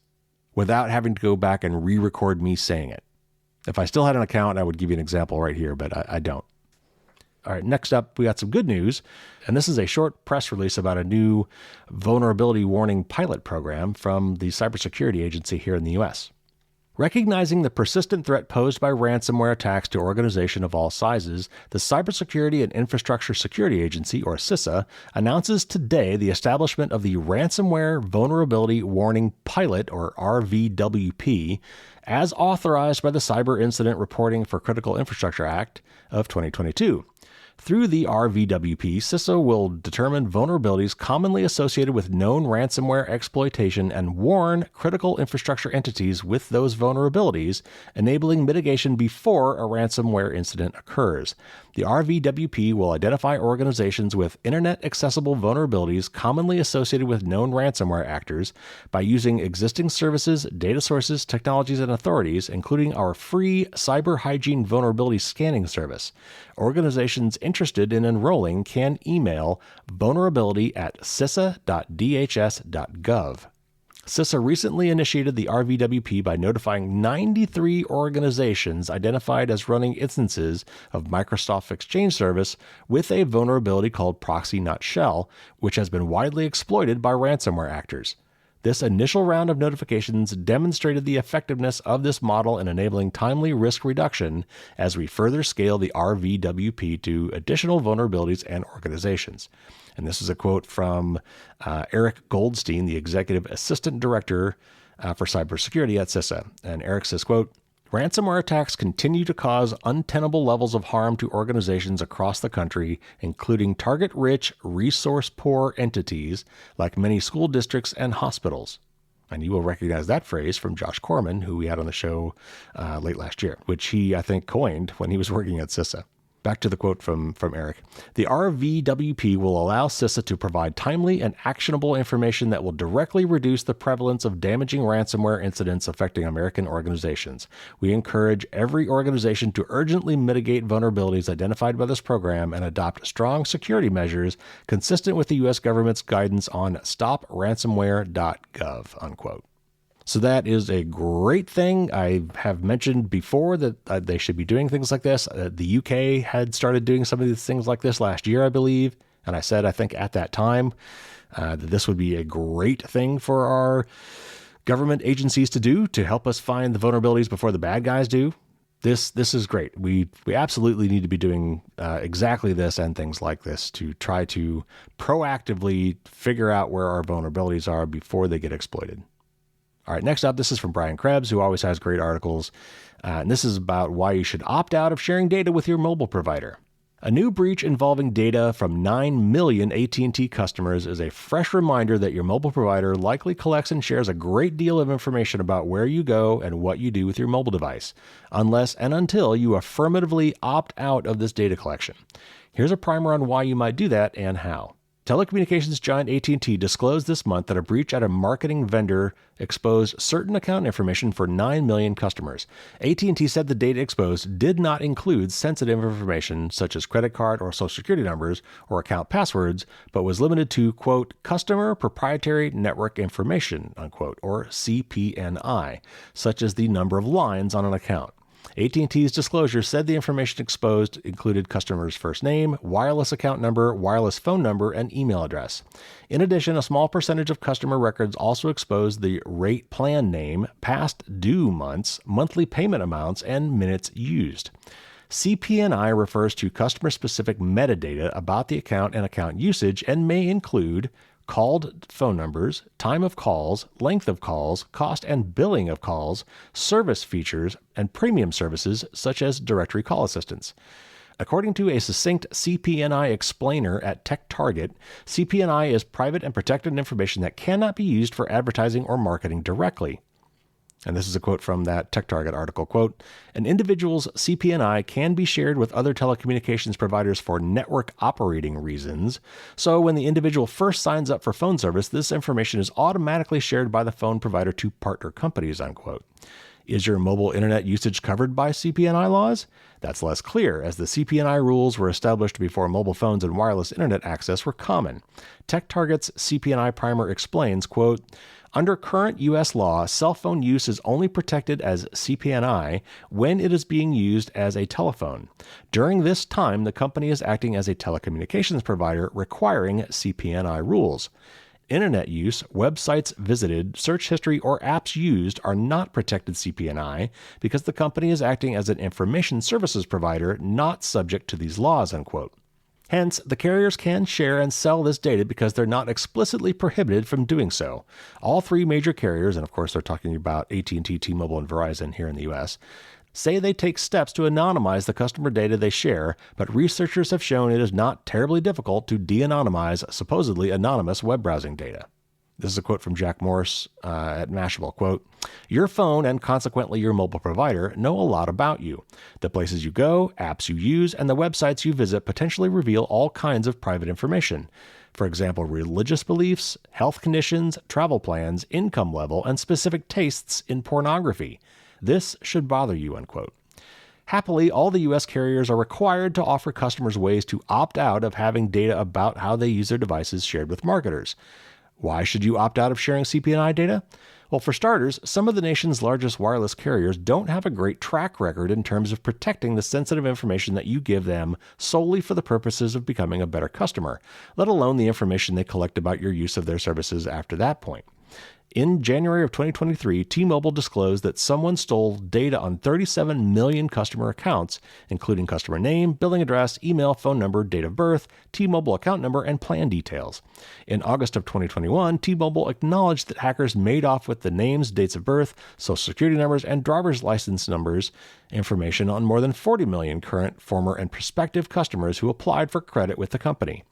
without having to go back and re-record me saying it. If I still had an account, I would give you an example right here, but I don't. All right, next up, we got some good news, and this is a short press release about a new vulnerability warning pilot program from the cybersecurity agency here in the U.S. Recognizing the persistent threat posed by ransomware attacks to organizations of all sizes, the Cybersecurity and Infrastructure Security Agency, or CISA, announces today the establishment of the Ransomware Vulnerability Warning Pilot, or RVWP, as authorized by the Cyber Incident Reporting for Critical Infrastructure Act of 2022. Through the RVWP, CISA will determine vulnerabilities commonly associated with known ransomware exploitation and warn critical infrastructure entities with those vulnerabilities, enabling mitigation before a ransomware incident occurs. The RVWP will identify organizations with internet-accessible vulnerabilities commonly associated with known ransomware actors by using existing services, data sources, technologies, and authorities, including our free cyber hygiene vulnerability scanning service. Organizations interested in enrolling can email vulnerability@cisa.dhs.gov. CISA recently initiated the RVWP by notifying 93 organizations identified as running instances of Microsoft Exchange Service with a vulnerability called proxy not shell, which has been widely exploited by ransomware actors. This initial round of notifications demonstrated the effectiveness of this model in enabling timely risk reduction as we further scale the RVWP to additional vulnerabilities and organizations. And this is a quote from Eric Goldstein, the Executive Assistant Director for Cybersecurity at CISA. And Eric says, quote, "Ransomware attacks continue to cause untenable levels of harm to organizations across the country, including target-rich, resource-poor entities like many school districts and hospitals." And you will recognize that phrase from Josh Corman, who we had on the show late last year, which he, I think, coined when he was working at CISA. Back to the quote from Eric. "The RVWP will allow CISA to provide timely and actionable information that will directly reduce the prevalence of damaging ransomware incidents affecting American organizations. We encourage every organization to urgently mitigate vulnerabilities identified by this program and adopt strong security measures consistent with the U.S. government's guidance on stopransomware.gov," unquote. So that is a great thing. I have mentioned before that they should be doing things like this. The UK had started doing some of these things like this last year, I believe. And I said, I think at that time, that this would be a great thing for our government agencies to do to help us find the vulnerabilities before the bad guys do. This is great. We absolutely need to be doing exactly this and things like this to try to proactively figure out where our vulnerabilities are before they get exploited. All right, next up, this is from Brian Krebs, who always has great articles. And this is about why you should opt out of sharing data with your mobile provider. A new breach involving data from 9 million AT&T customers is a fresh reminder that your mobile provider likely collects and shares a great deal of information about where you go and what you do with your mobile device, unless and until you affirmatively opt out of this data collection. Here's a primer on why you might do that and how. Telecommunications giant AT&T disclosed this month that a breach at a marketing vendor exposed certain account information for 9 million customers. AT&T said the data exposed did not include sensitive information such as credit card or social security numbers or account passwords, but was limited to, quote, customer proprietary network information, unquote, or CPNI, such as the number of lines on an account. AT&T's disclosure said the information exposed included customers' first name, wireless account number, wireless phone number, and email address. In addition, a small percentage of customer records also exposed the rate plan name, past due months, monthly payment amounts, and minutes used. CPNI refers to customer-specific metadata about the account and account usage and may include called phone numbers, time of calls, length of calls, cost and billing of calls, service features, and premium services such as directory call assistance. According to a succinct CPNI explainer at TechTarget, CPNI is private and protected information that cannot be used for advertising or marketing directly. And this is a quote from that TechTarget article, quote, an individual's CPNI can be shared with other telecommunications providers for network operating reasons. So when the individual first signs up for phone service, this information is automatically shared by the phone provider to partner companies, unquote. Is your mobile internet usage covered by CPNI laws? That's less clear, as the CPNI rules were established before mobile phones and wireless internet access were common. TechTarget's CPNI primer explains, quote, under current U.S. law, cell phone use is only protected as CPNI when it is being used as a telephone. During this time, the company is acting as a telecommunications provider requiring CPNI rules. Internet use, websites visited, search history, or apps used are not protected CPNI because the company is acting as an information services provider not subject to these laws, unquote. Hence, the carriers can share and sell this data because they're not explicitly prohibited from doing so. All three major carriers, and of course they're talking about AT&T, T-Mobile, and Verizon here in the U.S., say they take steps to anonymize the customer data they share, but researchers have shown it is not terribly difficult to de-anonymize supposedly anonymous web browsing data. This is a quote from Jack Morris at Mashable. Quote, "Your phone and consequently your mobile provider know a lot about you. The places you go, apps you use, and the websites you visit potentially reveal all kinds of private information. For example, religious beliefs, health conditions, travel plans, income level, and specific tastes in pornography. This should bother you," unquote. Happily, all the U.S. carriers are required to offer customers ways to opt out of having data about how they use their devices shared with marketers. Why should you opt out of sharing CP&I data? Well, for starters, some of the nation's largest wireless carriers don't have a great track record in terms of protecting the sensitive information that you give them solely for the purposes of becoming a better customer, let alone the information they collect about your use of their services after that point. In January of 2023, T-Mobile disclosed that someone stole data on 37 million customer accounts, including customer name, billing address, email, phone number, date of birth, T-Mobile account number, and plan details. In August of 2021, T-Mobile acknowledged that hackers made off with the names, dates of birth, social security numbers, and driver's license numbers information on more than 40 million current, former, and prospective customers who applied for credit with the company.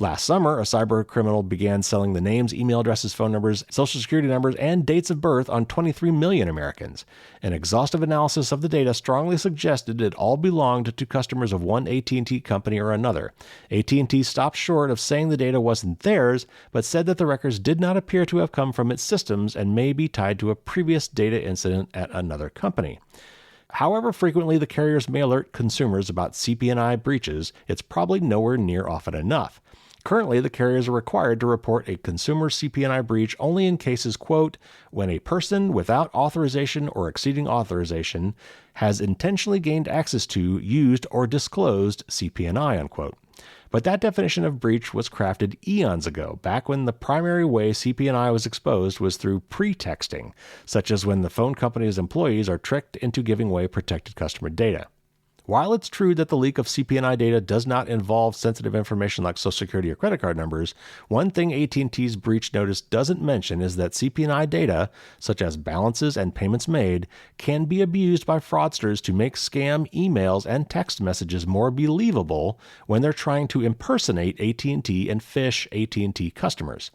Last summer, a cyber criminal began selling the names, email addresses, phone numbers, social security numbers, and dates of birth on 23 million Americans. An exhaustive analysis of the data strongly suggested it all belonged to customers of one AT&T company or another. AT&T stopped short of saying the data wasn't theirs, but said that the records did not appear to have come from its systems and may be tied to a previous data incident at another company. However frequently the carriers may alert consumers about CP&I breaches, it's probably nowhere near often enough. Currently, the carriers are required to report a consumer CP&I breach only in cases, quote, when a person without authorization or exceeding authorization has intentionally gained access to, used, or disclosed CP&I, unquote. But that definition of breach was crafted eons ago, back when the primary way CP&I was exposed was through pretexting, such as when the phone company's employees are tricked into giving away protected customer data. While it's true that the leak of CP&I data does not involve sensitive information like social security or credit card numbers, one thing AT&T's breach notice doesn't mention is that CP&I data, such as balances and payments made, can be abused by fraudsters to make scam emails and text messages more believable when they're trying to impersonate AT&T and phish AT&T customers.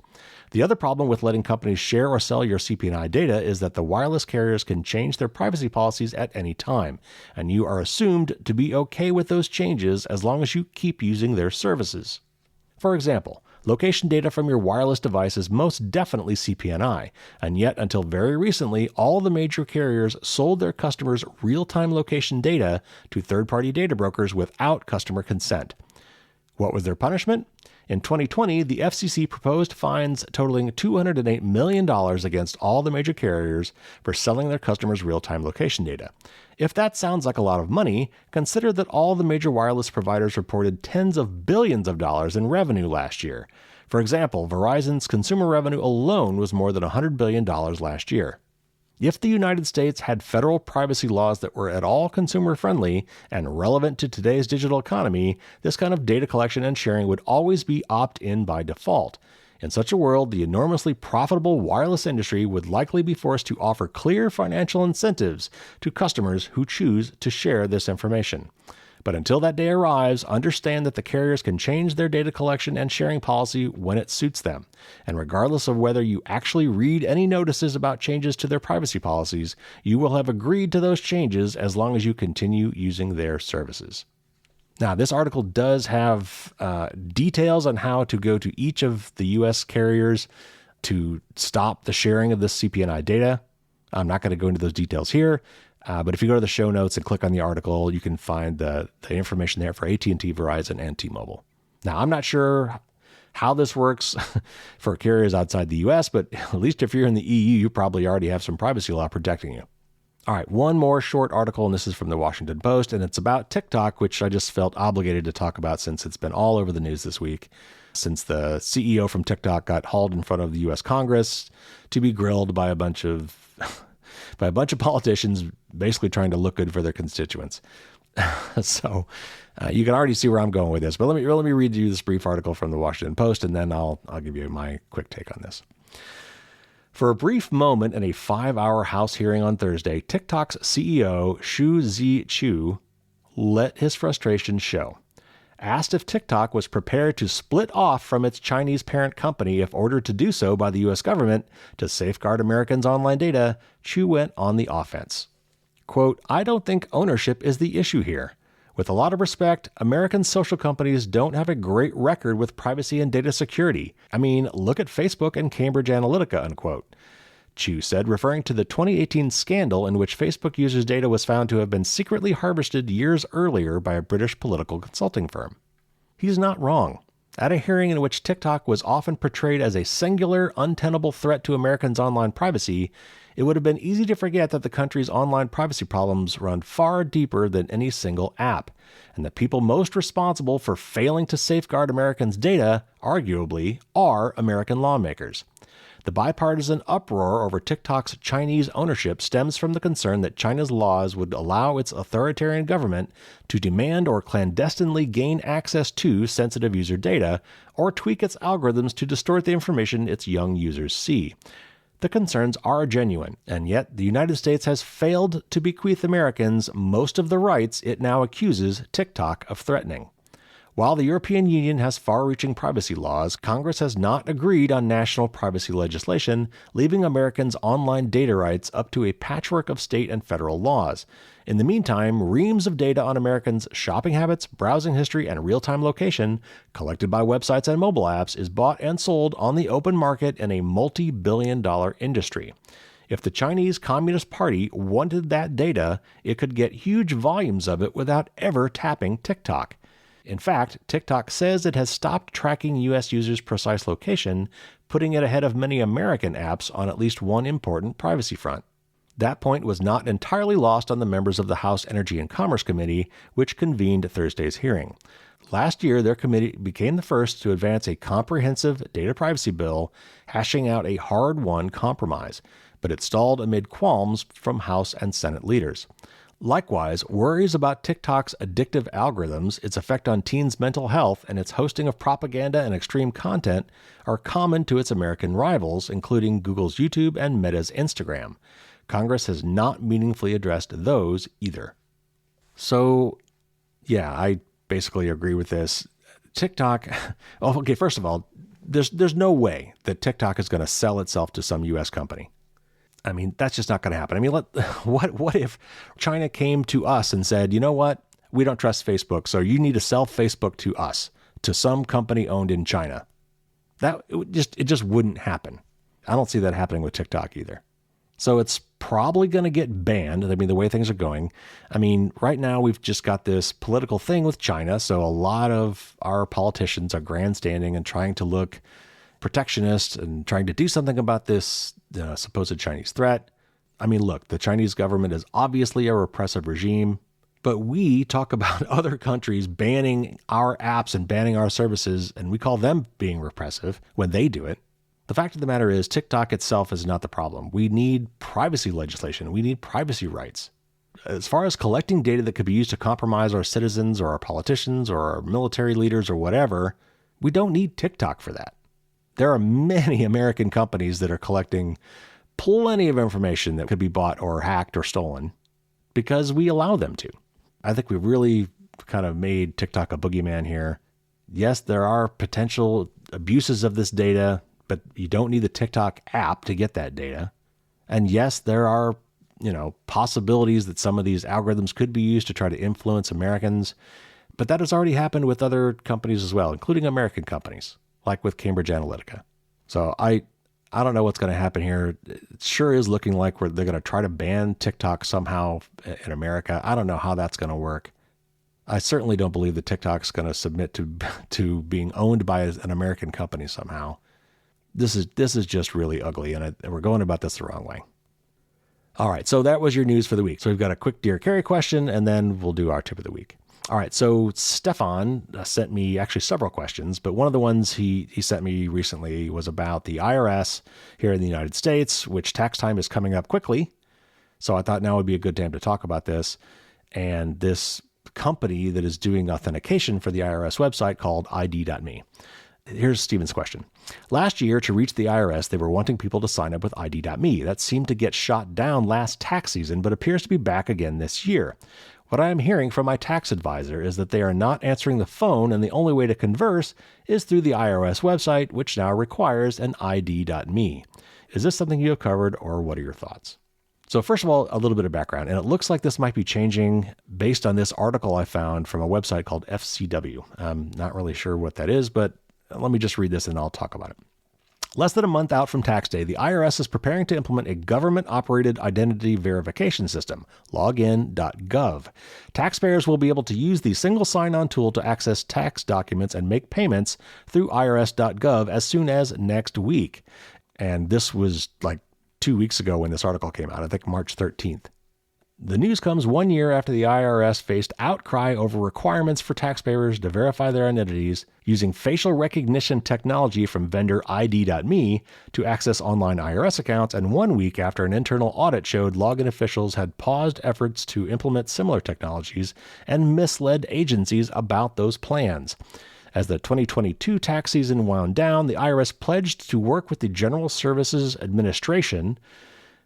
The other problem with letting companies share or sell your CP&I data is that the wireless carriers can change their privacy policies at any time, and you are assumed to be okay with those changes as long as you keep using their services. For example, location data from your wireless device is most definitely CP&I, and yet until very recently, all the major carriers sold their customers' real-time location data to third-party data brokers without customer consent. What was their punishment? In 2020, the FCC proposed fines totaling $208 million against all the major carriers for selling their customers' real-time location data. If that sounds like a lot of money, consider that all the major wireless providers reported tens of billions of dollars in revenue last year. For example, Verizon's consumer revenue alone was more than $100 billion last year. If the United States had federal privacy laws that were at all consumer-friendly and relevant to today's digital economy, this kind of data collection and sharing would always be opt-in by default. In such a world, the enormously profitable wireless industry would likely be forced to offer clear financial incentives to customers who choose to share this information. But until that day arrives, understand that the carriers can change their data collection and sharing policy when it suits them. And regardless of whether you actually read any notices about changes to their privacy policies, you will have agreed to those changes as long as you continue using their services. Now, this article does have details on how to go to each of the U.S. carriers to stop the sharing of this CP&I data. I'm not going to go into those details here. But if you go to the show notes and click on the article, you can find the information there for AT&T, Verizon, and T-Mobile. Now, I'm not sure how this works for carriers outside the U.S., but at least if you're in the EU, you probably already have some privacy law protecting you. All right, one more short article, and this is from the Washington Post, and it's about TikTok, which I just felt obligated to talk about since it's been all over the news this week, since the CEO from TikTok got hauled in front of the U.S. Congress to be grilled by a bunch of politicians basically trying to look good for their constituents. So you can already see where I'm going with this, but let me read you this brief article from the Washington Post, and then I'll give you my quick take on this. For a brief moment in a 5-hour House hearing on Thursday, TikTok's CEO Xu Zhiqiu let his frustration show. Asked if TikTok was prepared to split off from its Chinese parent company if ordered to do so by the U.S. government to safeguard Americans' online data, Xu went on the offense. Quote, "I don't think ownership is the issue here. With a lot of respect, American social companies don't have a great record with privacy and data security. I mean, look at Facebook and Cambridge Analytica," unquote. Chu said, referring to the 2018 scandal in which Facebook users' data was found to have been secretly harvested years earlier by a British political consulting firm. He's not wrong. At a hearing in which TikTok was often portrayed as a singular, untenable threat to Americans' online privacy, it would have been easy to forget that the country's online privacy problems run far deeper than any single app, and the people most responsible for failing to safeguard Americans' data, arguably, are American lawmakers. The bipartisan uproar over TikTok's Chinese ownership stems from the concern that China's laws would allow its authoritarian government to demand or clandestinely gain access to sensitive user data, or tweak its algorithms to distort the information its young users see. The concerns are genuine, and yet the United States has failed to bequeath Americans most of the rights it now accuses TikTok of threatening. While the European Union has far-reaching privacy laws, Congress has not agreed on national privacy legislation, leaving Americans' online data rights up to a patchwork of state and federal laws. In the meantime, reams of data on Americans' shopping habits, browsing history, and real-time location, collected by websites and mobile apps, is bought and sold on the open market in a multi-billion-dollar industry. If the Chinese Communist Party wanted that data, it could get huge volumes of it without ever tapping TikTok. In fact, TikTok says it has stopped tracking U.S. users' precise location, putting it ahead of many American apps on at least one important privacy front. That point was not entirely lost on the members of the House Energy and Commerce Committee, which convened Thursday's hearing. Last year, their committee became the first to advance a comprehensive data privacy bill, hashing out a hard-won compromise, but it stalled amid qualms from House and Senate leaders. Likewise, worries about TikTok's addictive algorithms, its effect on teens' mental health, and its hosting of propaganda and extreme content are common to its American rivals, including Google's YouTube and Meta's Instagram. Congress has not meaningfully addressed those either. So, yeah, I basically agree with this. TikTok, well, okay, first of all, there's no way that TikTok is going to sell itself to some U.S. company. I mean, that's just not going to happen. I mean, what if China came to us and said, you know what, we don't trust Facebook, so you need to sell Facebook to us, to some company owned in China? It just wouldn't happen. I don't see that happening with TikTok either. So it's probably going to get banned. I mean, the way things are going. I mean, right now we've just got this political thing with China, so a lot of our politicians are grandstanding and trying to look protectionist and trying to do something about this supposed Chinese threat. I mean, look, the Chinese government is obviously a repressive regime, but we talk about other countries banning our apps and banning our services, and we call them being repressive when they do it. The fact of the matter is, TikTok itself is not the problem. We need privacy legislation. We need privacy rights. As far as collecting data that could be used to compromise our citizens or our politicians or our military leaders or whatever, we don't need TikTok for that. There are many American companies that are collecting plenty of information that could be bought or hacked or stolen because we allow them to. I think we've really kind of made TikTok a boogeyman here. Yes, there are potential abuses of this data, but you don't need the TikTok app to get that data. And yes, there are, possibilities that some of these algorithms could be used to try to influence Americans, but that has already happened with other companies as well, including American companies, like with Cambridge Analytica. So I don't know what's going to happen here. It sure is looking like they're going to try to ban TikTok somehow in America. I don't know how that's going to work. I certainly don't believe that TikTok's going to submit to being owned by an American company somehow. This is just really ugly, and we're going about this the wrong way. All right, so that was your news for the week. So we've got a quick Dear Carey question, and then we'll do our tip of the week. All right, so Stefan sent me actually several questions, but one of the ones he sent me recently was about the IRS here in the United States, which tax time is coming up quickly. So I thought now would be a good time to talk about this. And this company that is doing authentication for the IRS website called ID.me. Here's Stephen's question. Last year, to reach the IRS, they were wanting people to sign up with ID.me. That seemed to get shot down last tax season, but appears to be back again this year. What I am hearing from my tax advisor is that they are not answering the phone, and the only way to converse is through the IRS website, which now requires an ID.me. Is this something you have covered, or what are your thoughts? So first of all, a little bit of background, and it looks like this might be changing based on this article I found from a website called FCW. I'm not really sure what that is, but let me just read this and I'll talk about it. Less than a month out from tax day, the IRS is preparing to implement a government-operated identity verification system, login.gov. Taxpayers will be able to use the single sign-on tool to access tax documents and make payments through irs.gov as soon as next week. And this was like 2 weeks ago when this article came out, I think March 13th. The news comes 1 year after the IRS faced outcry over requirements for taxpayers to verify their identities using facial recognition technology from vendor ID.me to access online IRS accounts, and 1 week after an internal audit showed login officials had paused efforts to implement similar technologies and misled agencies about those plans. As the 2022 tax season wound down, the IRS pledged to work with the General Services Administration,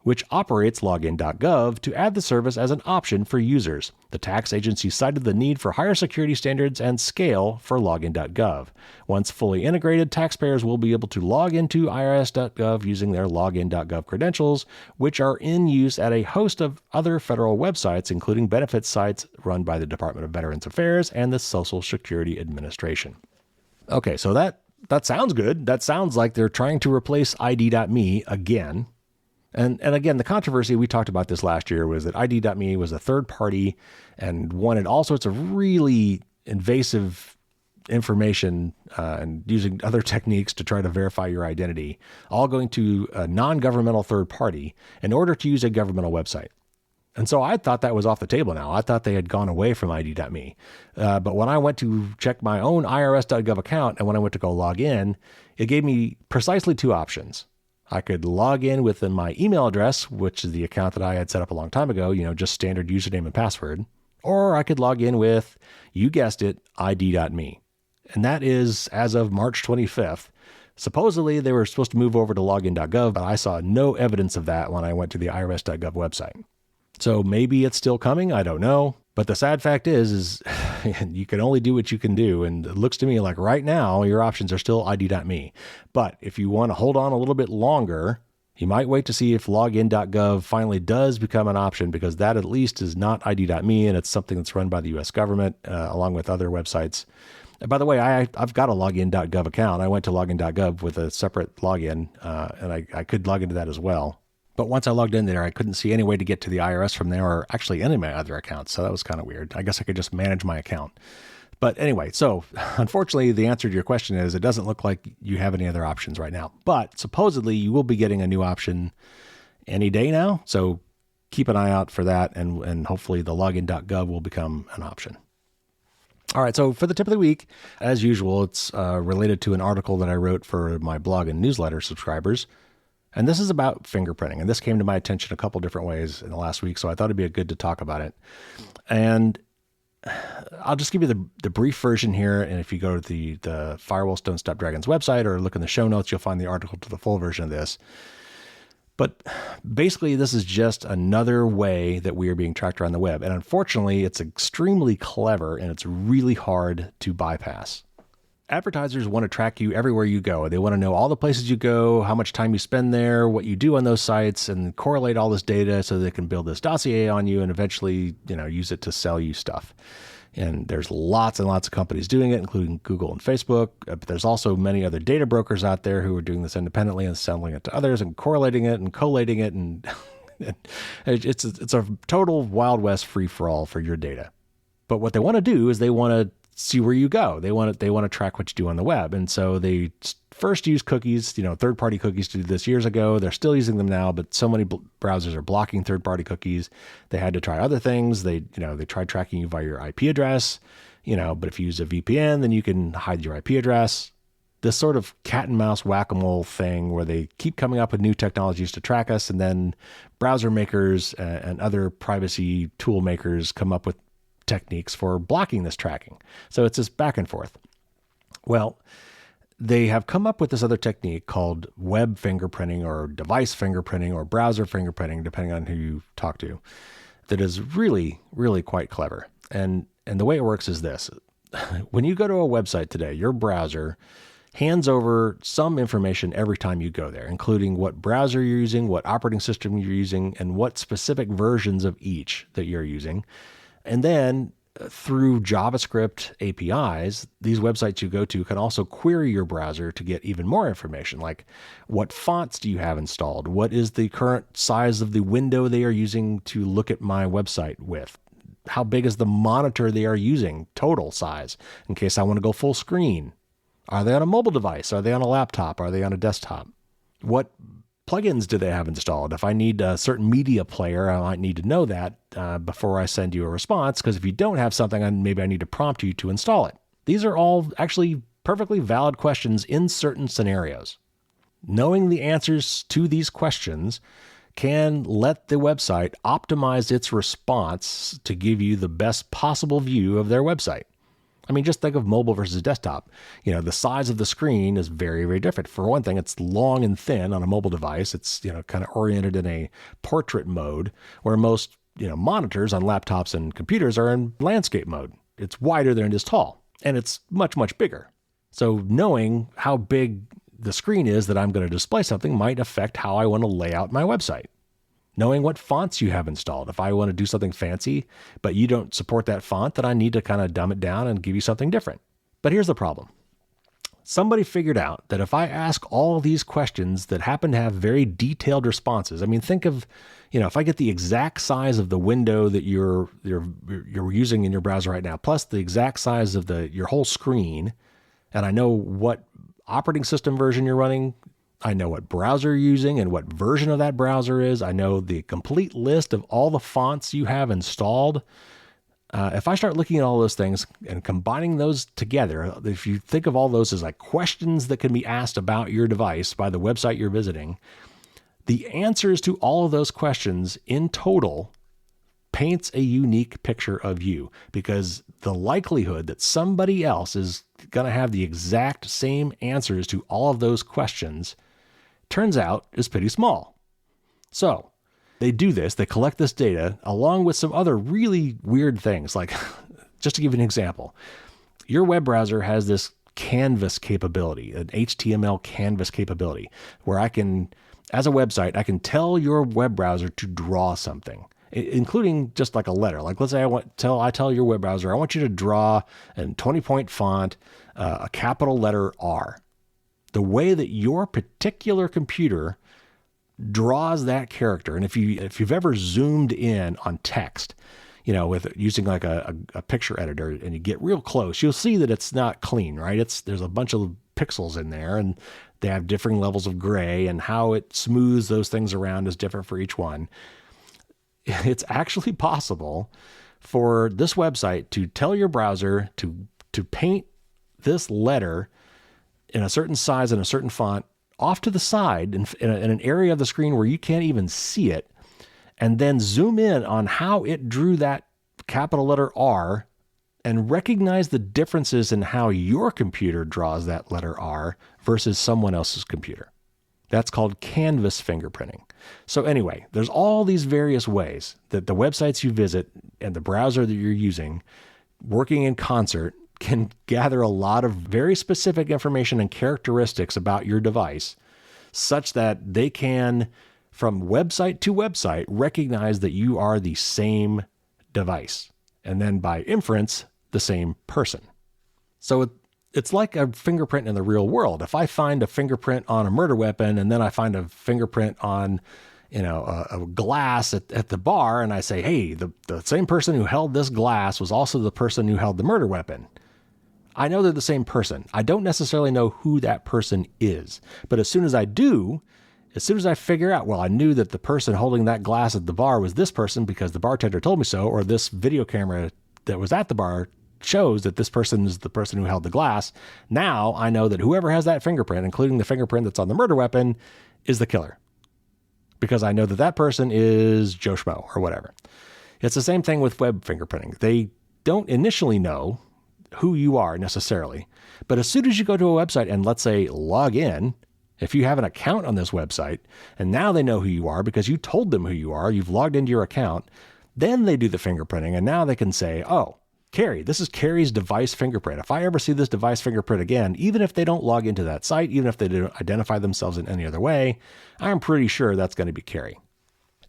which operates login.gov, to add the service as an option for users. The tax agency cited the need for higher security standards and scale for login.gov. Once fully integrated, taxpayers will be able to log into irs.gov using their login.gov credentials, which are in use at a host of other federal websites, including benefits sites run by the Department of Veterans Affairs and the Social Security Administration. Okay, so that sounds good. That sounds like they're trying to replace ID.me again. And again, the controversy, we talked about this last year, was that ID.me was a third party and wanted all sorts of really invasive information and using other techniques to try to verify your identity, all going to a non-governmental third party in order to use a governmental website. And so I thought that was off the table now. I thought they had gone away from ID.me. But when I went to check my own irs.gov account and when I went to go log in, it gave me precisely two options. I could log in with my email address, which is the account that I had set up a long time ago, just standard username and password, or I could log in with, you guessed it, ID.me. And that is as of March 25th. Supposedly, they were supposed to move over to login.gov, but I saw no evidence of that when I went to the irs.gov website. So maybe it's still coming, I don't know. But the sad fact is you can only do what you can do. And it looks to me like right now, your options are still ID.me. But if you want to hold on a little bit longer, you might wait to see if login.gov finally does become an option, because that at least is not ID.me, and it's something that's run by the U.S. government, along with other websites. And by the way, I've got a login.gov account. I went to login.gov with a separate login, and I could log into that as well. But once I logged in there, I couldn't see any way to get to the IRS from there, or actually any of my other accounts. So that was kind of weird. I guess I could just manage my account. But anyway, so unfortunately, the answer to your question is it doesn't look like you have any other options right now. But supposedly you will be getting a new option any day now. So keep an eye out for that, and hopefully the login.gov will become an option. All right, so for the tip of the week, as usual, it's related to an article that I wrote for my blog and newsletter subscribers. And this is about fingerprinting. And this came to my attention a couple different ways in the last week, so I thought it'd be good to talk about it. And I'll just give you the brief version here. And if you go to the Firewalls Don't Stop Dragons website or look in the show notes, you'll find the article to the full version of this. But basically, this is just another way that we are being tracked around the web. And unfortunately, it's extremely clever and it's really hard to bypass. Advertisers want to track you everywhere you go. They want to know all the places you go, how much time you spend there, what you do on those sites, and correlate all this data so they can build this dossier on you and eventually, use it to sell you stuff. And there's lots and lots of companies doing it, including Google and Facebook. But there's also many other data brokers out there who are doing this independently and selling it to others and correlating it and collating it. And it's a total Wild West free-for-all for your data. But what they want to do is they want to see where you go. They want to track what you do on the web. And so they first use cookies, third-party cookies to do this years ago. They're still using them now, but so many browsers are blocking third-party cookies. They had to try other things. They tried tracking you via your IP address, but if you use a VPN, then you can hide your IP address. This sort of cat and mouse whack-a-mole thing where they keep coming up with new technologies to track us, and then browser makers and other privacy tool makers come up with techniques for blocking this tracking. So it's this back and forth. Well, they have come up with this other technique called web fingerprinting or device fingerprinting or browser fingerprinting, depending on who you talk to, that is really, really quite clever. And the way it works is this. When you go to a website today, your browser hands over some information every time you go there, including what browser you're using, what operating system you're using, and what specific versions of each that you're using. And then through JavaScript APIs, these websites you go to can also query your browser to get even more information, like what fonts do you have installed? What is the current size of the window they are using to look at my website with? How big is the monitor they are using, total size, in case I want to go full screen? Are they on a mobile device? Are they on a laptop? Are they on a desktop? What plugins do they have installed? If I need a certain media player, I might need to know that before I send you a response, because if you don't have something, maybe I need to prompt you to install it. These are all actually perfectly valid questions in certain scenarios. Knowing the answers to these questions can let the website optimize its response to give you the best possible view of their website. I mean, just think of mobile versus desktop. The size of the screen is very, very different. For one thing, it's long and thin on a mobile device. It's, kind of oriented in a portrait mode, where most, monitors on laptops and computers are in landscape mode. It's wider than it is tall, and it's much, much bigger. So knowing how big the screen is that I'm going to display something might affect how I want to lay out my website. Knowing what fonts you have installed. If I want to do something fancy, but you don't support that font, then I need to kind of dumb it down and give you something different. But here's the problem. Somebody figured out that if I ask all these questions that happen to have very detailed responses, I mean, think of, if I get the exact size of the window that you're using in your browser right now, plus the exact size of your whole screen, and I know what operating system version you're running, I know what browser you're using and what version of that browser is. I know the complete list of all the fonts you have installed. If I start looking at all those things and combining those together, if you think of all those as like questions that can be asked about your device by the website you're visiting, the answers to all of those questions in total paints a unique picture of you, because the likelihood that somebody else is going to have the exact same answers to all of those questions turns out is pretty small. So they do this, they collect this data along with some other really weird things. Like, just to give you an example, your web browser has this canvas capability, an HTML canvas capability, where I can, as a website, I can tell your web browser to draw something, including just like a letter. Like, let's say I tell your web browser, I want you to draw in 20-point font, a capital letter R. The way that your particular computer draws that character, and if you've ever zoomed in on text, with using like a picture editor, and you get real close, you'll see that it's not clean, right? There's a bunch of pixels in there, and they have differing levels of gray, and how it smooths those things around is different for each one. It's actually possible for this website to tell your browser to paint this letter in a certain size and a certain font off to the side in an area of the screen where you can't even see it, and then zoom in on how it drew that capital letter R and recognize the differences in how your computer draws that letter R versus someone else's computer. That's called canvas fingerprinting. So anyway, there's all these various ways that the websites you visit and the browser that you're using, working in concert, can gather a lot of very specific information and characteristics about your device, such that they can, from website to website, recognize that you are the same device, and then by inference, the same person. So it's like a fingerprint in the real world. If I find a fingerprint on a murder weapon, and then I find a fingerprint on a glass at the bar, and I say, hey, the same person who held this glass was also the person who held the murder weapon, I know they're the same person. I don't necessarily know who that person is. But as soon as I figure out, well, I knew that the person holding that glass at the bar was this person because the bartender told me so, or this video camera that was at the bar shows that this person is the person who held the glass. Now I know that whoever has that fingerprint, including the fingerprint that's on the murder weapon, is the killer, because I know that that person is Joe Schmo or whatever. It's the same thing with web fingerprinting. They don't initially know who you are necessarily. But as soon as you go to a website and let's say log in, if you have an account on this website and now they know who you are because you told them who you are, you've logged into your account, then they do the fingerprinting and now they can say, oh, Carey, this is Carey's device fingerprint. If I ever see this device fingerprint again, even if they don't log into that site, even if they don't identify themselves in any other way, I'm pretty sure that's going to be Carey.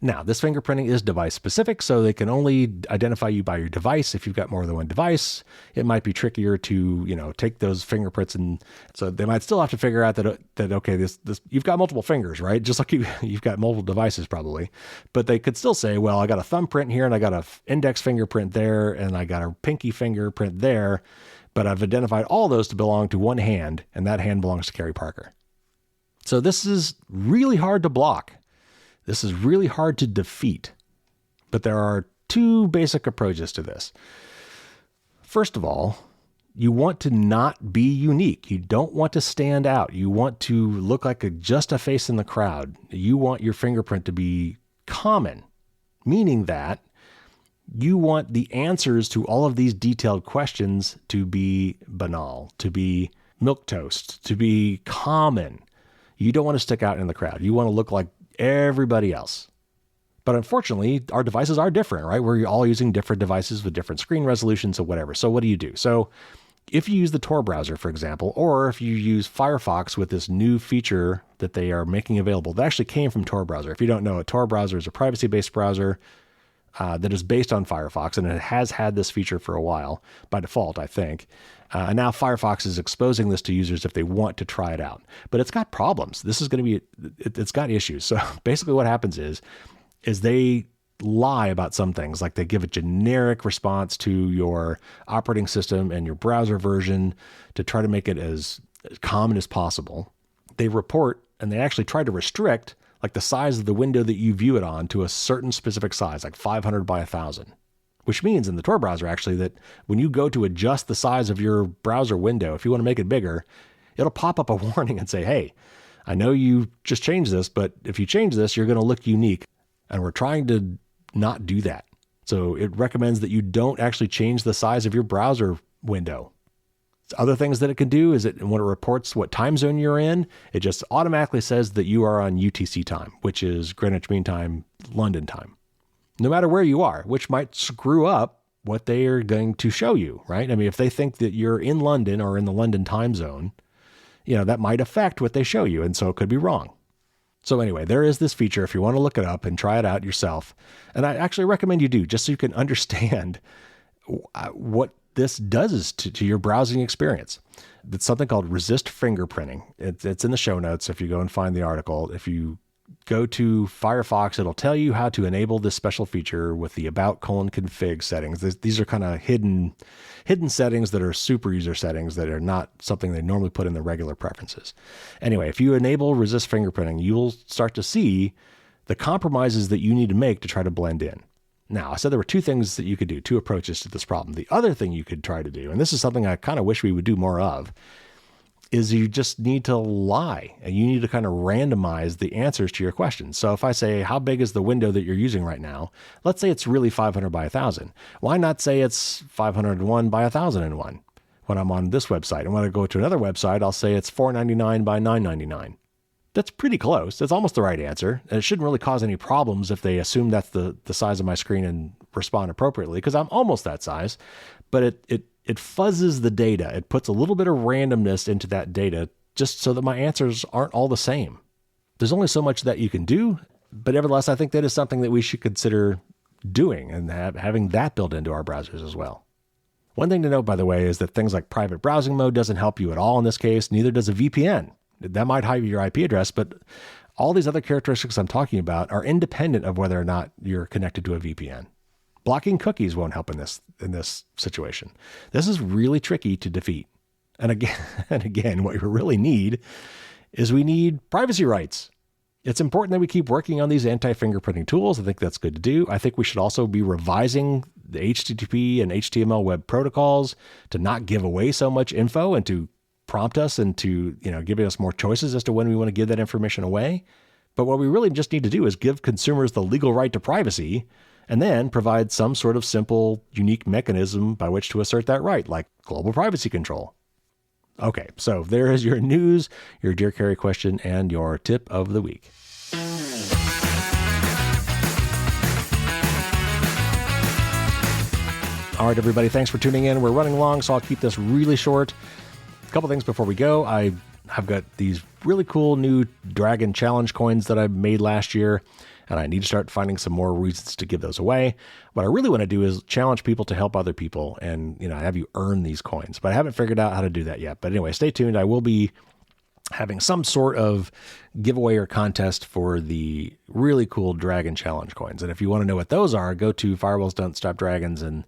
Now, this fingerprinting is device specific, so they can only identify you by your device. If you've got more than one device, it might be trickier to, take those fingerprints, and so they might still have to figure out that okay, this you've got multiple fingers, right? Just like you've got multiple devices probably, but they could still say, well, I got a thumbprint here, and I got a index fingerprint there, and I got a pinky fingerprint there, but I've identified all those to belong to one hand, and that hand belongs to Carey Parker. So this is really hard to block. This is really hard to defeat, but there are two basic approaches to this. First of all, you want to not be unique. You don't want to stand out. You want to look like just a face in the crowd. You want your fingerprint to be common, meaning that you want the answers to all of these detailed questions to be banal, to be milquetoast, to be common. You don't want to stick out in the crowd. You want to look like everybody else. But unfortunately, our devices are different, right? We're all using different devices with different screen resolutions or whatever. So what do? So if you use the Tor browser, for example, or if you use Firefox with this new feature that they are making available, that actually came from Tor browser. If you don't know, a Tor browser is a privacy-based browser that is based on Firefox, and it has had this feature for a while by default, I think. And now Firefox is exposing this to users if they want to try it out. But it's got problems. This is going to be, it's got issues. So basically what happens is they lie about some things, like they give a generic response to your operating system and your browser version to try to make it as common as possible. They report, and they actually try to restrict like the size of the window that you view it on to a certain specific size, like 500 by 1000. Which means in the Tor browser, actually, that when you go to adjust the size of your browser window, if you want to make it bigger, it'll pop up a warning and say, hey, I know you just changed this, but if you change this, you're going to look unique. And we're trying to not do that. So it recommends that you don't actually change the size of your browser window. Other things that it can do is when it reports what time zone you're in, it just automatically says that you are on UTC time, which is Greenwich Mean Time, London time. No matter where you are, which might screw up what they are going to show you, right? I mean, if they think that you're in London or in the London time zone, that might affect what they show you. And so it could be wrong. So anyway, there is this feature if you want to look it up and try it out yourself. And I actually recommend you do, just so you can understand what this does to your browsing experience. It's something called resist fingerprinting. It's in the show notes if you go and find the article. If you go to Firefox, it'll tell you how to enable this special feature with the about:config settings. These are kind of hidden settings that are super user settings that are not something they normally put in the regular preferences. Anyway, if you enable resist fingerprinting, you'll start to see the compromises that you need to make to try to blend in. Now, I said there were two things that you could do, two approaches to this problem. The other thing you could try to do, and this is something I kind of wish we would do more of, is you just need to lie and you need to kind of randomize the answers to your questions. So if I say, how big is the window that you're using right now? Let's say it's really 500 by 1000. Why not say it's 501 by 1001 when I'm on this website? And when I go to another website, I'll say it's 499 by 999. That's pretty close. That's almost the right answer. And it shouldn't really cause any problems if they assume that's the size of my screen and respond appropriately, because I'm almost that size. But it fuzzes the data. It puts a little bit of randomness into that data just so that my answers aren't all the same. There's only so much that you can do, but nevertheless, I think that is something that we should consider doing and having that built into our browsers as well. One thing to note, by the way, is that things like private browsing mode doesn't help you at all in this case. Neither does a VPN. That might hide your IP address, but all these other characteristics I'm talking about are independent of whether or not you're connected to a VPN. Blocking cookies won't help in this situation. This is really tricky to defeat. And again, what we really need is we need privacy rights. It's important that we keep working on these anti-fingerprinting tools. I think that's good to do. I think we should also be revising the HTTP and HTML web protocols to not give away so much info and to prompt us and to, giving us more choices as to when we want to give that information away. But what we really just need to do is give consumers the legal right to privacy and then provide some sort of simple, unique mechanism by which to assert that right, like global privacy control. Okay, so there is your news, your Dear Carey question, and your tip of the week. All right, everybody, thanks for tuning in. We're running long, so I'll keep this really short. A couple things before we go. I've got these really cool new Dragon Challenge coins that I made last year, and I need to start finding some more reasons to give those away. What I really want to do is challenge people to help other people and, have you earn these coins. But I haven't figured out how to do that yet. But anyway, stay tuned. I will be having some sort of giveaway or contest for the really cool Dragon Challenge coins. And if you want to know what those are, go to Firewalls Don't Stop Dragons and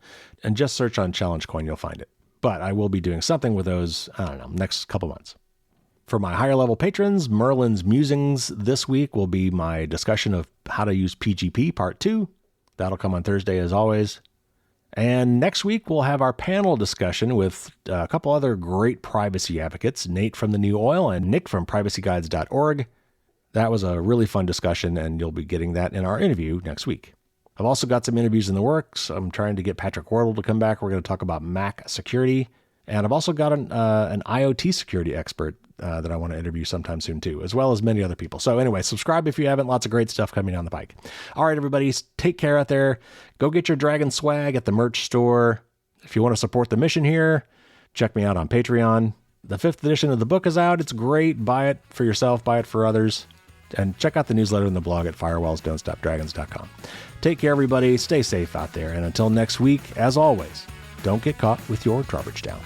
just search on Challenge Coin, you'll find it. But I will be doing something with those, next couple months. For my higher level patrons, Merlin's Musings this week will be my discussion of how to use PGP Part 2. That'll come on Thursday as always. And next week, we'll have our panel discussion with a couple other great privacy advocates, Nate from The New Oil and Nick from privacyguides.org. That was a really fun discussion, and you'll be getting that in our interview next week. I've also got some interviews in the works. I'm trying to get Patrick Wardle to come back. We're going to talk about Mac security. And I've also got an IoT security expert that I want to interview sometime soon too, as well as many other people. So anyway, subscribe if you haven't. Lots of great stuff coming down the pike. All right, everybody, take care out there. Go get your Dragon swag at the merch store. If you want to support the mission here, check me out on Patreon. The 5th edition of the book is out. It's great. Buy it for yourself. Buy it for others. And check out the newsletter and the blog at firewallsdon'tstopdragons.com. Take care, everybody. Stay safe out there. And until next week, as always, don't get caught with your garbage down.